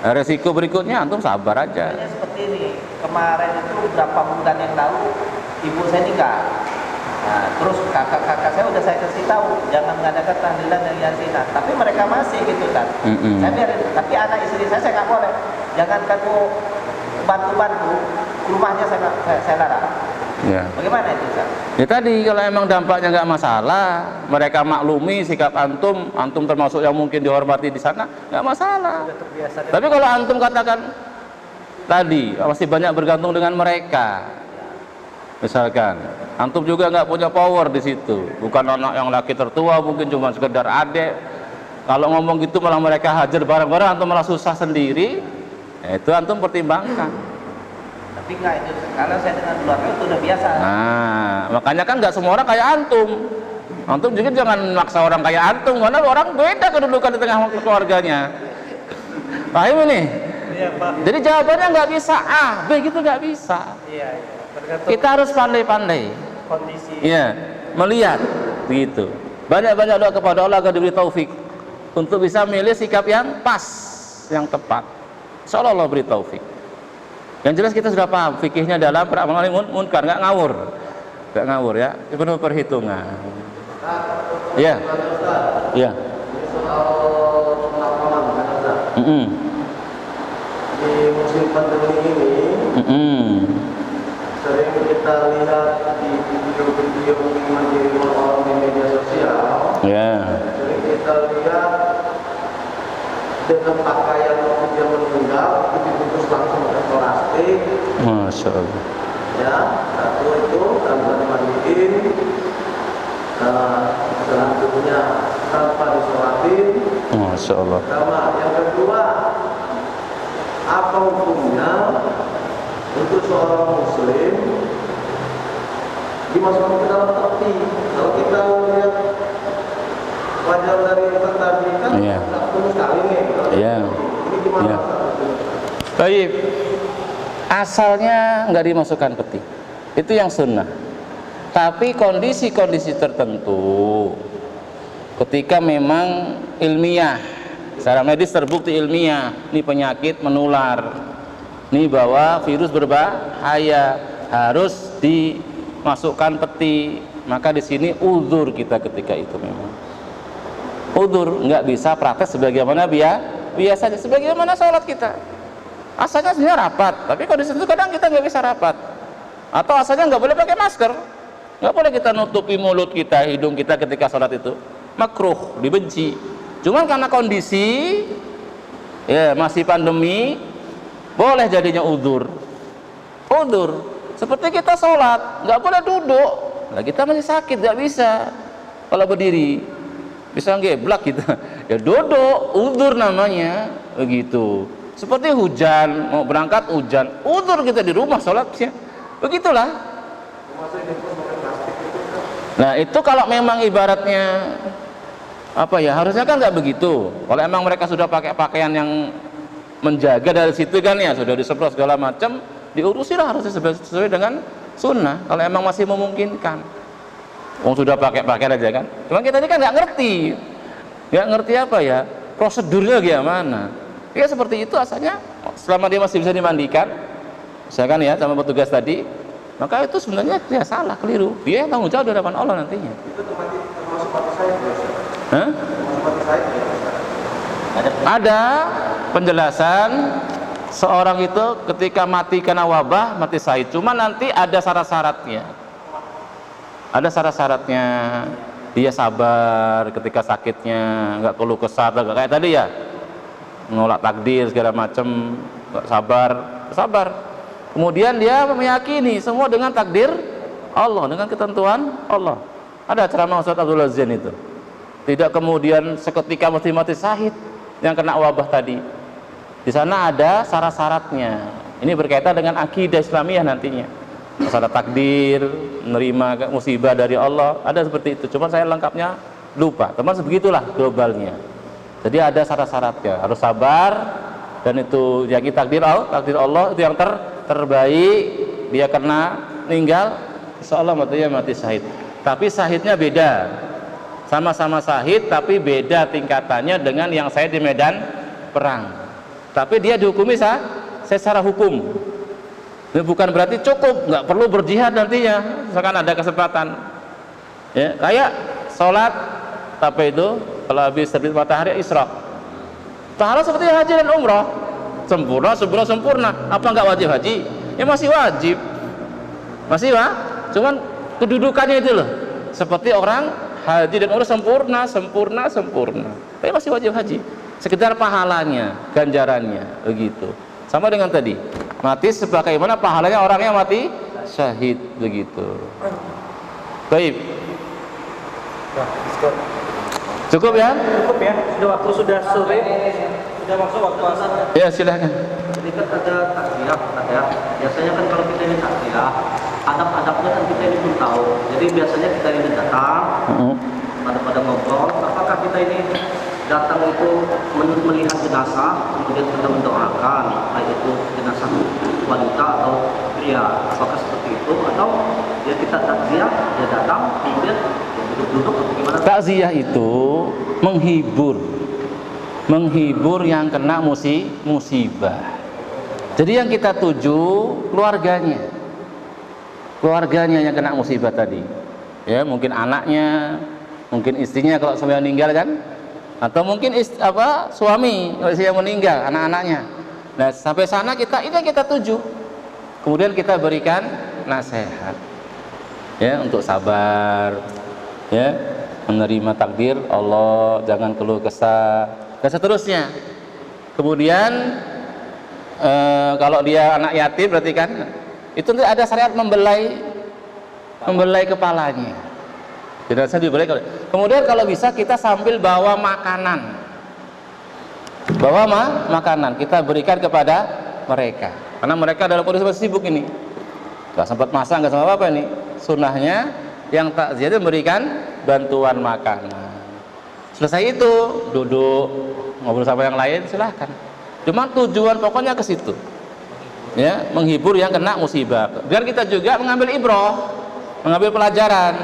Nah, resiko berikutnya antum sabar aja. Contohnya seperti ini, kemarin itu beberapa bulan yang lalu ibu saya nikah. Nah, terus kakak-kakak saya udah saya kasih tahu jangan mengadakan tahlilan dan yasinan, tapi mereka masih gitu kan. Saya biarin, tapi anak istri saya nggak boleh. Jangan kamu bantu-bantu, rumahnya saya larang. Ya. Bagaimana itu, Ustaz? Ya tadi kalau emang dampaknya nggak masalah, mereka maklumi sikap antum, antum termasuk yang mungkin dihormati di sana, nggak masalah. Tapi kalau antum katakan tadi masih banyak bergantung dengan mereka, misalkan antum juga nggak punya power di situ, bukan anak yang laki tertua, mungkin cuma sekedar adik. Kalau ngomong gitu malah mereka hajar bareng-bareng, antum malah susah sendiri, ya itu antum pertimbangkan. Tapi enggak itu, kalau saya dengan keluarga itu udah biasa. Nah, makanya kan nggak semua orang kayak antum. Antum juga jangan maksa orang kayak antum, karena orang beda kedudukan di tengah keluarganya. Paham ini? Iya, Pak. Jadi jawabannya nggak bisa A, B gitu nggak bisa. Iya. Tergantung Kita harus pandai-pandai. kondisi. Iya, melihat begitu. Banyak-banyak doa kepada Allah agar diberi taufik untuk bisa milih sikap yang pas, yang tepat. Insya Allah beri taufik. Yang jelas kita sudah paham fikihnya dalam peramalan munkar, nggak ngawur ya, penuh perhitungan. Iya, iya. Di musim pandemi ini, sering kita lihat di video-video yang dikirim orang di media sosial. Ya. Sering kita lihat dengan pakaian waktu dia meninggal itu dibungkus langsung pakai plastik. Masya Allah. Ya, satu itu tanpa dimandiin, selanjutnya tanpa disolatin. Masya Allah. Sama yang kedua, apa hukumnya untuk seorang muslim dimasukkan ke dalam peti? Kalau kita melihat wajah dari tadi kan nggak ketemu sekali nih. Iya. Ini gimana? Iya. Baik. Asalnya nggak dimasukkan peti. Itu yang sunnah. Tapi kondisi-kondisi tertentu, ketika memang ilmiah, secara medis terbukti ilmiah, ini penyakit menular, ini bahwa virus berbahaya, harus dimasukkan peti. Maka di sini uzur kita ketika itu memang. Uzur, nggak bisa praktek sebagaimana biasanya, sebagaimana sholat kita. Asalnya sebenarnya rapat, tapi kalau di situ kadang kita nggak bisa rapat. Atau asalnya nggak boleh pakai masker, nggak boleh kita nutupi mulut kita, hidung kita ketika sholat itu. Makruh, dibenci. Cuman karena kondisi ya masih pandemi, boleh jadinya uzur. Uzur. Seperti kita sholat, nggak boleh duduk. Nah, kita masih sakit, nggak bisa. Kalau berdiri, bisa ngeblak kita. Ya duduk, uzur namanya, begitu. Seperti hujan, mau berangkat hujan, uzur kita di rumah sholatnya. Begitulah. Nah itu kalau memang ibaratnya apa ya, harusnya kan nggak begitu. Kalau emang mereka sudah pakai pakaian yang menjaga dari situ kan ya, sudah disemprot segala macam, diurusilah harusnya sesuai dengan sunnah. Kalau emang masih memungkinkan, sudah pakai pakaian aja kan. Cuma kita ini kan nggak ngerti apa ya prosedurnya gimana. Ya seperti itu asalnya. Selama dia masih bisa dimandikan, misalkan ya sama petugas tadi, maka itu sebenarnya dia salah, keliru. Dia yang tanggung jawab di hadapan Allah nantinya. Itu termasuk mati saya, Hah? mati saya. Ada penjelasan seorang itu ketika mati karena wabah mati syahid. Cuma nanti ada syarat-syaratnya. Ada syarat-syaratnya. Dia sabar ketika sakitnya, nggak keluh kesah, nggak kayak tadi ya, menolak takdir segala macam, nggak sabar. Kemudian dia meyakini semua dengan takdir Allah, dengan ketentuan Allah. Ada ceramah Ustaz Abdul Aziz itu. Tidak kemudian seketika mati syahid yang kena wabah tadi. Di sana ada syarat-syaratnya. Ini berkaitan dengan akidah Islamiyah nantinya. Masalah takdir, menerima musibah dari Allah, ada seperti itu. Cuma saya lengkapnya lupa. Teman sebegitulah globalnya. Jadi ada syarat-syaratnya, harus sabar, dan itu yakini takdir Allah itu yang terbaik. Dia kena meninggal, insya Allah mati syahid. Tapi syahidnya beda, sama-sama syahid tapi beda tingkatannya dengan yang syahid di medan perang. Tapi dia dihukumi secara hukum. Ini bukan berarti cukup, nggak perlu berjihad nantinya, misalkan ada kesempatan. Ya, kayak sholat apa itu kalau habis terbit matahari isyraq. Pahala seperti haji dan umrah, sempurna. Apa nggak wajib haji? Ya masih wajib, cuman kedudukannya itu loh, seperti orang haji dan umrah sempurna, tapi masih wajib haji. Sekedar pahalanya, ganjarannya, begitu. Sama dengan tadi, mati sebagaimana pahalanya orang yang mati syahid, begitu. Baik. Cukup ya? Cukup ya, sudah sore, sudah masuk waktu asar. Ya silahkan. Jadi kan ada takziah, ya. Biasanya kan kalau kita ini takziah, adab-adabnya kan kita ini pun tahu. Jadi biasanya kita ini datang, pada ngobrol. Apakah kita ini datang itu melihat jenazah, kemudian kita mendoakan, baik itu jenazah wanita atau pria, apakah seperti itu? Atau ya kita takziah, dia datang, kemudian duduk-duduk atau gimana? Takziah itu menghibur yang kena musibah. Jadi yang kita tuju keluarganya yang kena musibah tadi. Ya, mungkin anaknya, mungkin istrinya kalau suami meninggal kan, atau mungkin suami kalau istri yang meninggal, anak-anaknya. Nah, sampai sana ini yang kita tuju. Kemudian kita berikan nasihat. Ya, untuk sabar. Ya, menerima takdir Allah, jangan keluh kesah, dan seterusnya. Kemudian kalau dia anak yatim berarti kan itu ada syariat membelai kepalanya. Jenazah dibelai. Kemudian kalau bisa kita sambil bawa makanan, kita berikan kepada mereka, karena mereka dalam kondisi masih sibuk ini, nggak sempat masak, nggak sempat apa ini. Sunnahnya yang takziah memberikan bantuan makanan. Selesai itu duduk ngobrol sama yang lain, silahkan. Cuma tujuan pokoknya ke situ, ya, menghibur yang kena musibah. Biar kita juga mengambil ibrah, mengambil pelajaran,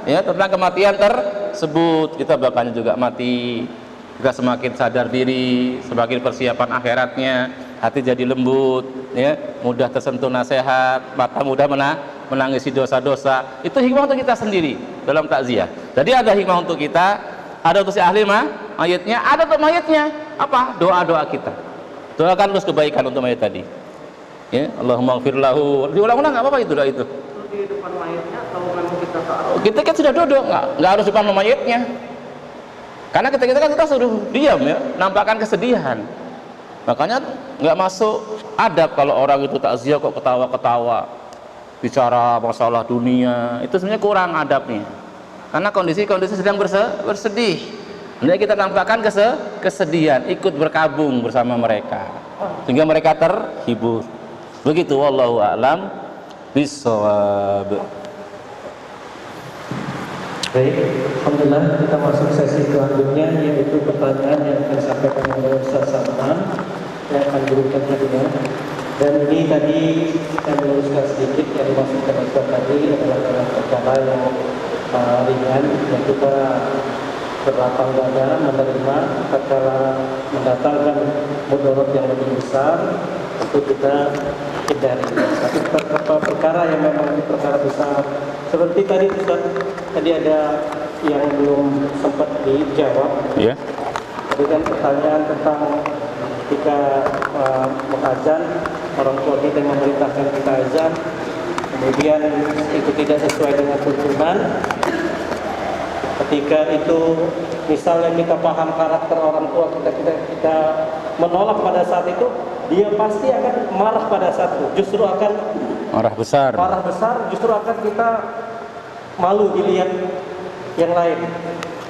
ya, tentang kematian tersebut. Kita bakalnya juga mati. Kita semakin sadar diri, semakin persiapan akhiratnya, hati jadi lembut, ya, mudah tersentuh nasihat, mata mudah menangisi dosa-dosa. Itu hikmah untuk kita sendiri dalam takziah. Jadi ada hikmah untuk kita, ada untuk si ahli mayitnya, ada untuk mayitnya. Apa? Doa-doa kita. Doakan terus kebaikan untuk mayit tadi. Ya, Allahumma ighfir lahu. Diulang-ulang enggak apa-apa itu doa itu. Di depan mayatnya atau memang kita saat? Kita kan sudah duduk, enggak harus depan mayitnya. Karena kita suruh diam, ya, nampakkan kesedihan. Makanya nggak masuk adab kalau orang itu takziah kok ketawa-ketawa, bicara masalah dunia, itu sebenarnya kurang adabnya. Karena kondisi sedang bersedih, jadi kita tampakkan kesedihan, ikut berkabung bersama mereka, sehingga mereka terhibur. Begitu, wallahu a'lam bishawab. Baik, alhamdulillah kita masuk sesi selanjutnya, yaitu pertanyaan yang akan disampaikan oleh Ustaz Salman yang akan diberikan hadiah. Dan ini tadi saya meluruskan sedikit yang dimaksudkan Ustaz tadi adalah dalam perkara yang ringan, yang kita berlapang dada menerima perkara mendatangkan mudarat yang lebih besar, tentu kita hindari. Tapi perkara yang memang perkara besar, seperti tadi Ustaz, tadi ada yang belum sempat dijawab. Ya. Tadi kan pertanyaan tentang ketika mengazan, orang tua kita yang memerintahkan kita azan, kemudian itu tidak sesuai dengan tuntunan. Ketika itu misalnya kita paham karakter orang tua kita menolak pada saat itu, dia pasti akan marah pada saat itu. Justru akan Marah besar, justru akan kita malu dilihat yang lain.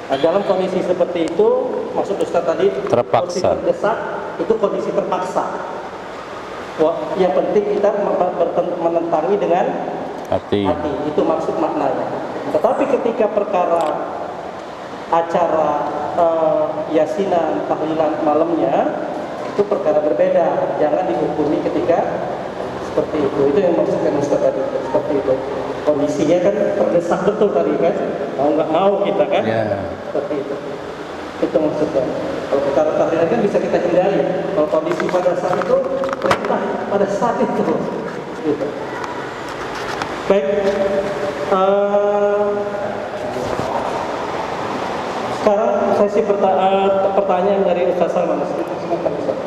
Nah, dalam kondisi seperti itu, maksud Ustaz tadi, terpaksa. kondisi terdesak, itu kondisi terpaksa. Wah, yang penting kita menentangi dengan hati. Itu maksud maknanya. Tetapi ketika perkara acara yasinan, tahlilan malamnya itu perkara berbeda. Jangan dihukumi ketika seperti itu. Itu yang maksudkan Ustaz tadi, seperti itu. Kondisinya kan terdesak betul tadi kan, mau nggak mau kita kan, seperti itu. Itu maksudnya. Kalau perkara tahlilan kan bisa kita hindari. Kalau kondisi pada saat itu, perintah pada saat itu. Gitu. Baik. Sekarang sesi pertanyaan dari Ustaz Salman. Silakan Ustaz.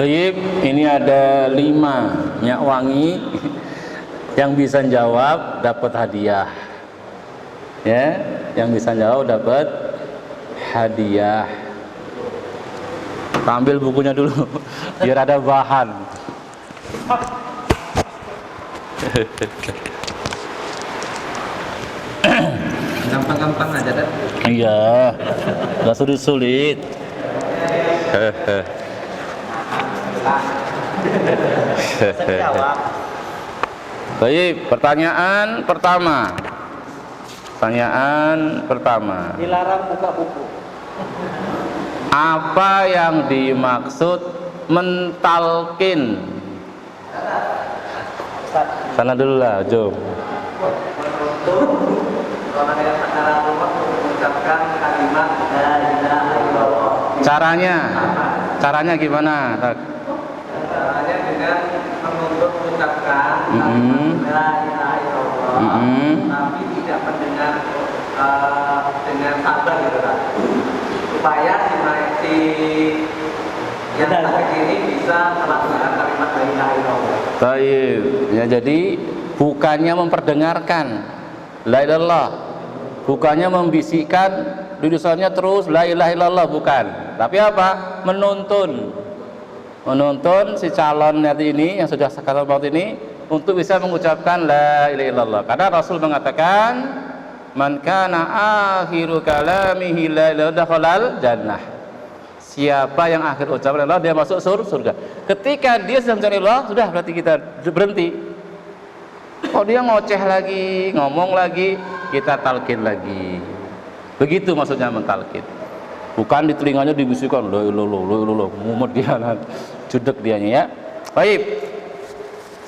Baik, ini ada 5 minyak wangi yang bisa jawab dapat hadiah. Ya, yang bisa jawab dapat hadiah. Ambil bukunya dulu biar ada bahan. Gampang-gampang aja kan? Iya, nggak sulit-sulit. Baik, pertanyaan pertama. Dilarang buka buku. Apa yang dimaksud mentalkin? Sana dulu lah, jom. Orang yang secara rumah mengucapkan kalimat la ilaha illallah. Caranya gimana? Caranya dengan menuntut mengucapkan la ilaha illallah, tapi tidak mendengar dengan sabar gitu kan, supaya si yang sakit ini bisa melakukan kalimat la ilaha illallah. Baik, ya jadi bukannya memperdengarkan la ilaha illallah, bukannya membisikkan lisannya terus la ilaha illallah, bukan. Tapi apa? Menuntun si calon nanti ini yang sudah sakaratul maut ini untuk bisa mengucapkan la ilaha illallah. Karena Rasul mengatakan man kana akhiru kalamihi la ilaha dakhalal jannah. Siapa yang akhir ucapan Allah dia masuk surga. Ketika dia sedang mencari Allah, sudah berarti kita berhenti. Oh dia ngoceh lagi, ngomong lagi, kita talqin lagi. Begitu maksudnya mentalqin. Bukan di telinganya dibisikkan la ilaha, mumet dia, judek dianya ya. Baik.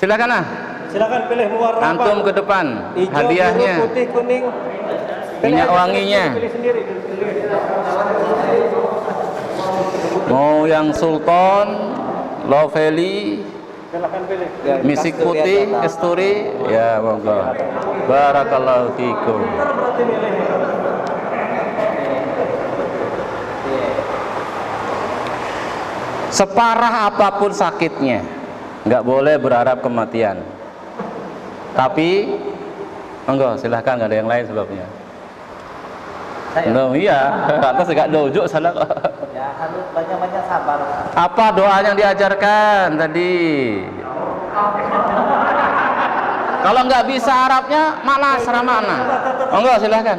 Silakan lah. Silakan pilih warna antum apa? ke depan. Hijau, Hadiahnya. biru, putih, kuning. Minyak wanginya. Pilih sendiri. Mau yang Sultan, Lovely, Silakan pilih. misik putih, kasturi, ya monggo. Barakallahu fikum. Berarti milihnya. Separah apapun sakitnya, nggak boleh berharap kematian. Tapi, monggo silahkan, nggak ada yang lain sebabnya. No, iya, atas nggak dojuk salah. Ya harus banyak-banyak sabar. Apa doa yang diajarkan tadi? Kalau nggak bisa Arabnya, mana serah mana? Monggo silahkan.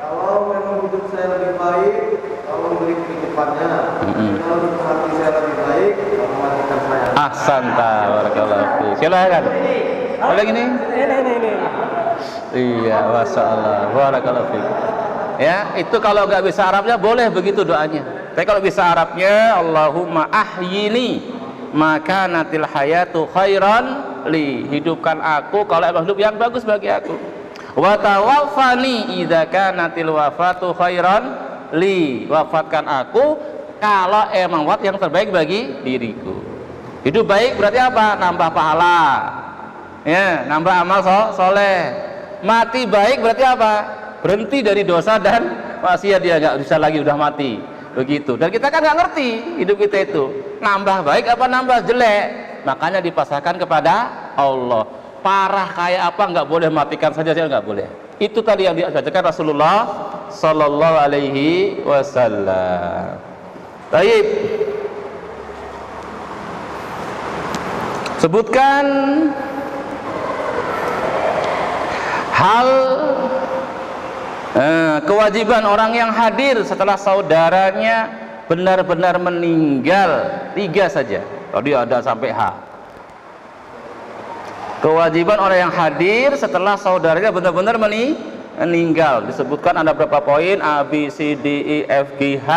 Kalau memang hidup saya lebih baik, kalau memberi kehidupannya. Kalau hidup mati saya lebih baik, kalau mematikan saya. Ahsanta, barakallahu fiik. Silahkan. Boleh gini? Ini. Iya, masyaallah, barakallahu fiik. Ya, itu kalau nggak bisa Arabnya boleh begitu doanya. Tapi kalau bisa Arabnya, Allahumma ahyini maka natil hayatu khairan li, hidupkan aku kalau emang hidup yang bagus bagi aku. Wa tawaffani idza kanatil wafatu khairan li, wafatkan aku kalau emang wafat yang terbaik bagi diriku. Hidup baik berarti apa? Nambah pahala. Ya, nambah amal soleh. Mati baik berarti apa? Berhenti dari dosa dan maksiat, dia nggak bisa lagi, udah mati. Begitu. Dan kita kan nggak ngerti hidup kita itu nambah baik apa nambah jelek. Makanya dipasrahkan kepada Allah. Parah kayak apa nggak boleh, matikan saja nggak boleh. Itu tadi yang diajarkan Rasulullah Sallallahu Alaihi Wasallam. Baik. Sebutkan hal kewajiban orang yang hadir setelah saudaranya benar-benar meninggal, 3 saja. Tadi ada sampai H. Kewajiban orang yang hadir setelah saudaranya benar-benar meninggal. Disebutkan ada berapa poin? A, B, C, D, E, F, G, H.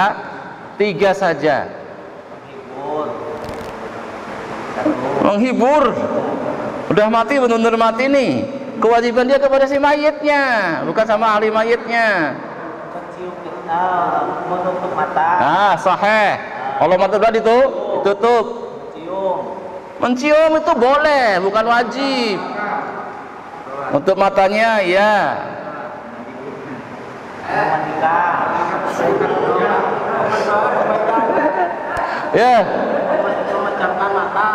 3 saja. Menghibur. Udah mati, benar-benar mati nih. Kewajiban dia kepada si mayitnya, bukan sama ahli mayitnya. Menutup mata. Ah, sahih. Kalau mata udah ditutup. Mencium itu boleh, bukan wajib. Untuk matanya ya. Ya. Memejamkan mata.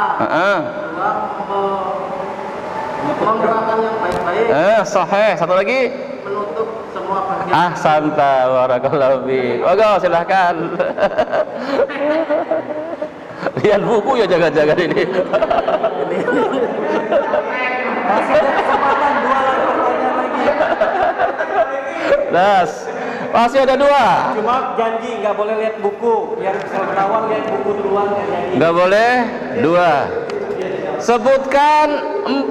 Menggerakkan yang baik-baik. Sahih. Satu lagi. Menutup semua bagian. Santa barakallahu fiik. Oke, silahkan. Lihat buku ya, jaga-jaga ini. Masih ada kesempatan 2 pertanyaan lagi. Das. Masih ada 2. Cuma janji nggak boleh lihat buku. Yang ketahuan lihat buku duluan ya janji. Nggak boleh 2. Sebutkan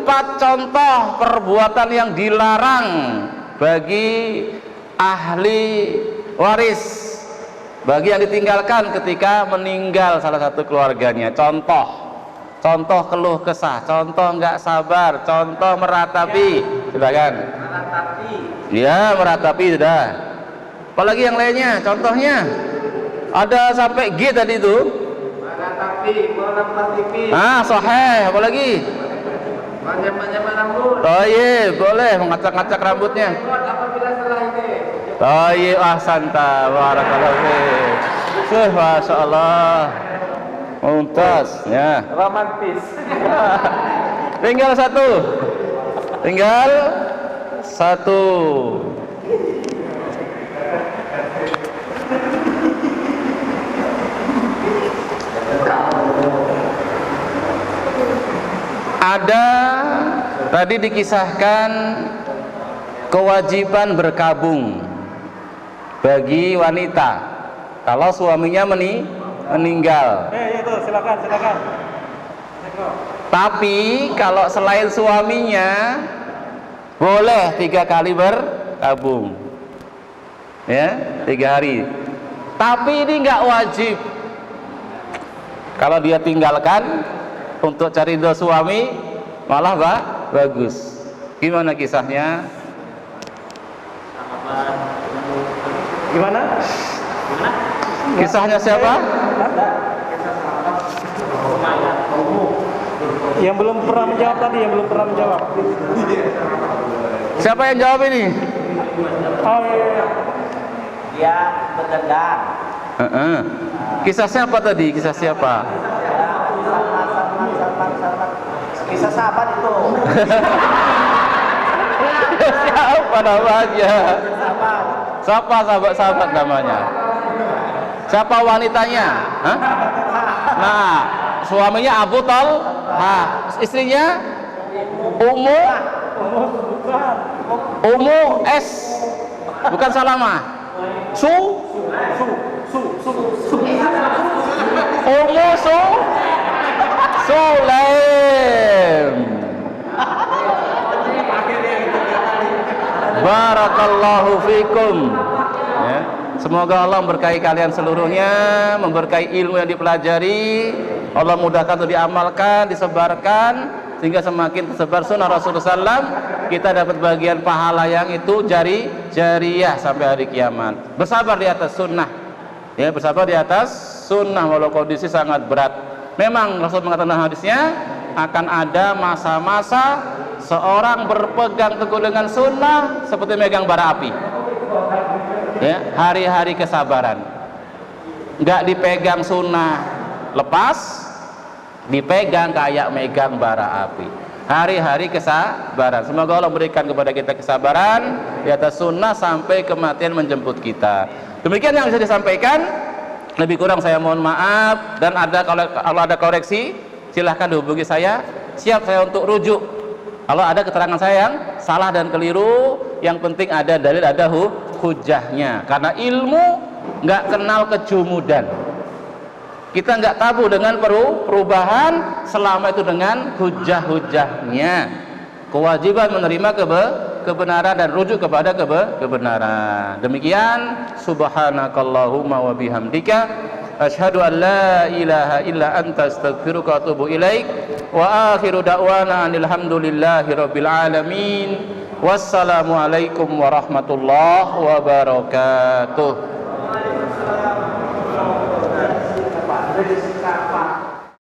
4 contoh perbuatan yang dilarang bagi ahli waris, bagi yang ditinggalkan ketika meninggal salah satu keluarganya. Contoh keluh kesah, contoh nggak sabar, contoh meratapi. Silakan. Ya, meratapi sudah. Apalagi yang lainnya, contohnya ada sampai G tadi itu. Sahih. Apalagi? Panjang-panjang rambut. Oh iya, boleh mengacak-acak rambutnya. Apabila setelah ini. Oh iya, ahsanta barakallahu fiik. Masya Allah. Mumtaz ya. Romantis. Tinggal 1. Tinggal 1. Ada tadi dikisahkan kewajiban berkabung bagi wanita kalau suaminya meninggal. Itu silakan. Tapi kalau selain suaminya boleh 3 kali berkabung. Ya, 3 hari. Tapi ini nggak wajib. Kalau dia tinggalkan untuk cari ridho suami malah bagus. Gimana kisahnya? Gimana? Kisahnya siapa? Yang belum pernah menjawab tadi, Siapa yang jawab ini? Oh iya. Dia berdandan. Kisah siapa tadi? Kisah siapa? Kisah sahabat itu. Siapa namanya? Siapa sahabat namanya? Siapa wanitanya? Hah? Nah, suaminya Abu Talha, istrinya Ummu S, bukan Salamah. Ummu Sulaim. Barakallahu fikum. Ya. Semoga Allah memberkahi kalian seluruhnya, memberkahi ilmu yang dipelajari, Allah mudahkan untuk diamalkan, disebarkan, sehingga semakin tersebar sunnah Rasulullah SAW, kita dapat bagian pahala yang itu jariyah sampai hari kiamat. Bersabar di atas sunnah, ya, bersabar di atas sunnah walau kondisi sangat berat. Memang Rasul mengatakan dalam hadisnya akan ada masa-masa seorang berpegang teguh dengan sunnah seperti megang bara api. Ya, hari-hari kesabaran. Nggak dipegang sunnah lepas, dipegang kayak megang bara api. Hari-hari kesabaran. Semoga Allah berikan kepada kita kesabaran di atas sunnah sampai kematian menjemput kita. Demikian yang bisa disampaikan. Lebih kurang saya mohon maaf, dan kalau ada koreksi silahkan dihubungi saya. Siap saya untuk rujuk kalau ada keterangan saya yang salah dan keliru. Yang penting ada dalil, ada hujahnya. Karena ilmu nggak kenal kejumudan. Kita nggak tabu dengan perubahan selama itu dengan hujah-hujahnya. Kewajiban menerima kebenaran dan rujuk kepada kebenaran. Demikian, subhanakallahumma wa bihamdika asyhadu an la ilaha illa anta astaghfiruka wa atubu ilaik. Wa akhiru da'wana alhamdulillahi rabbil alamin. Wassalamualaikum warahmatullahi wabarakatuh.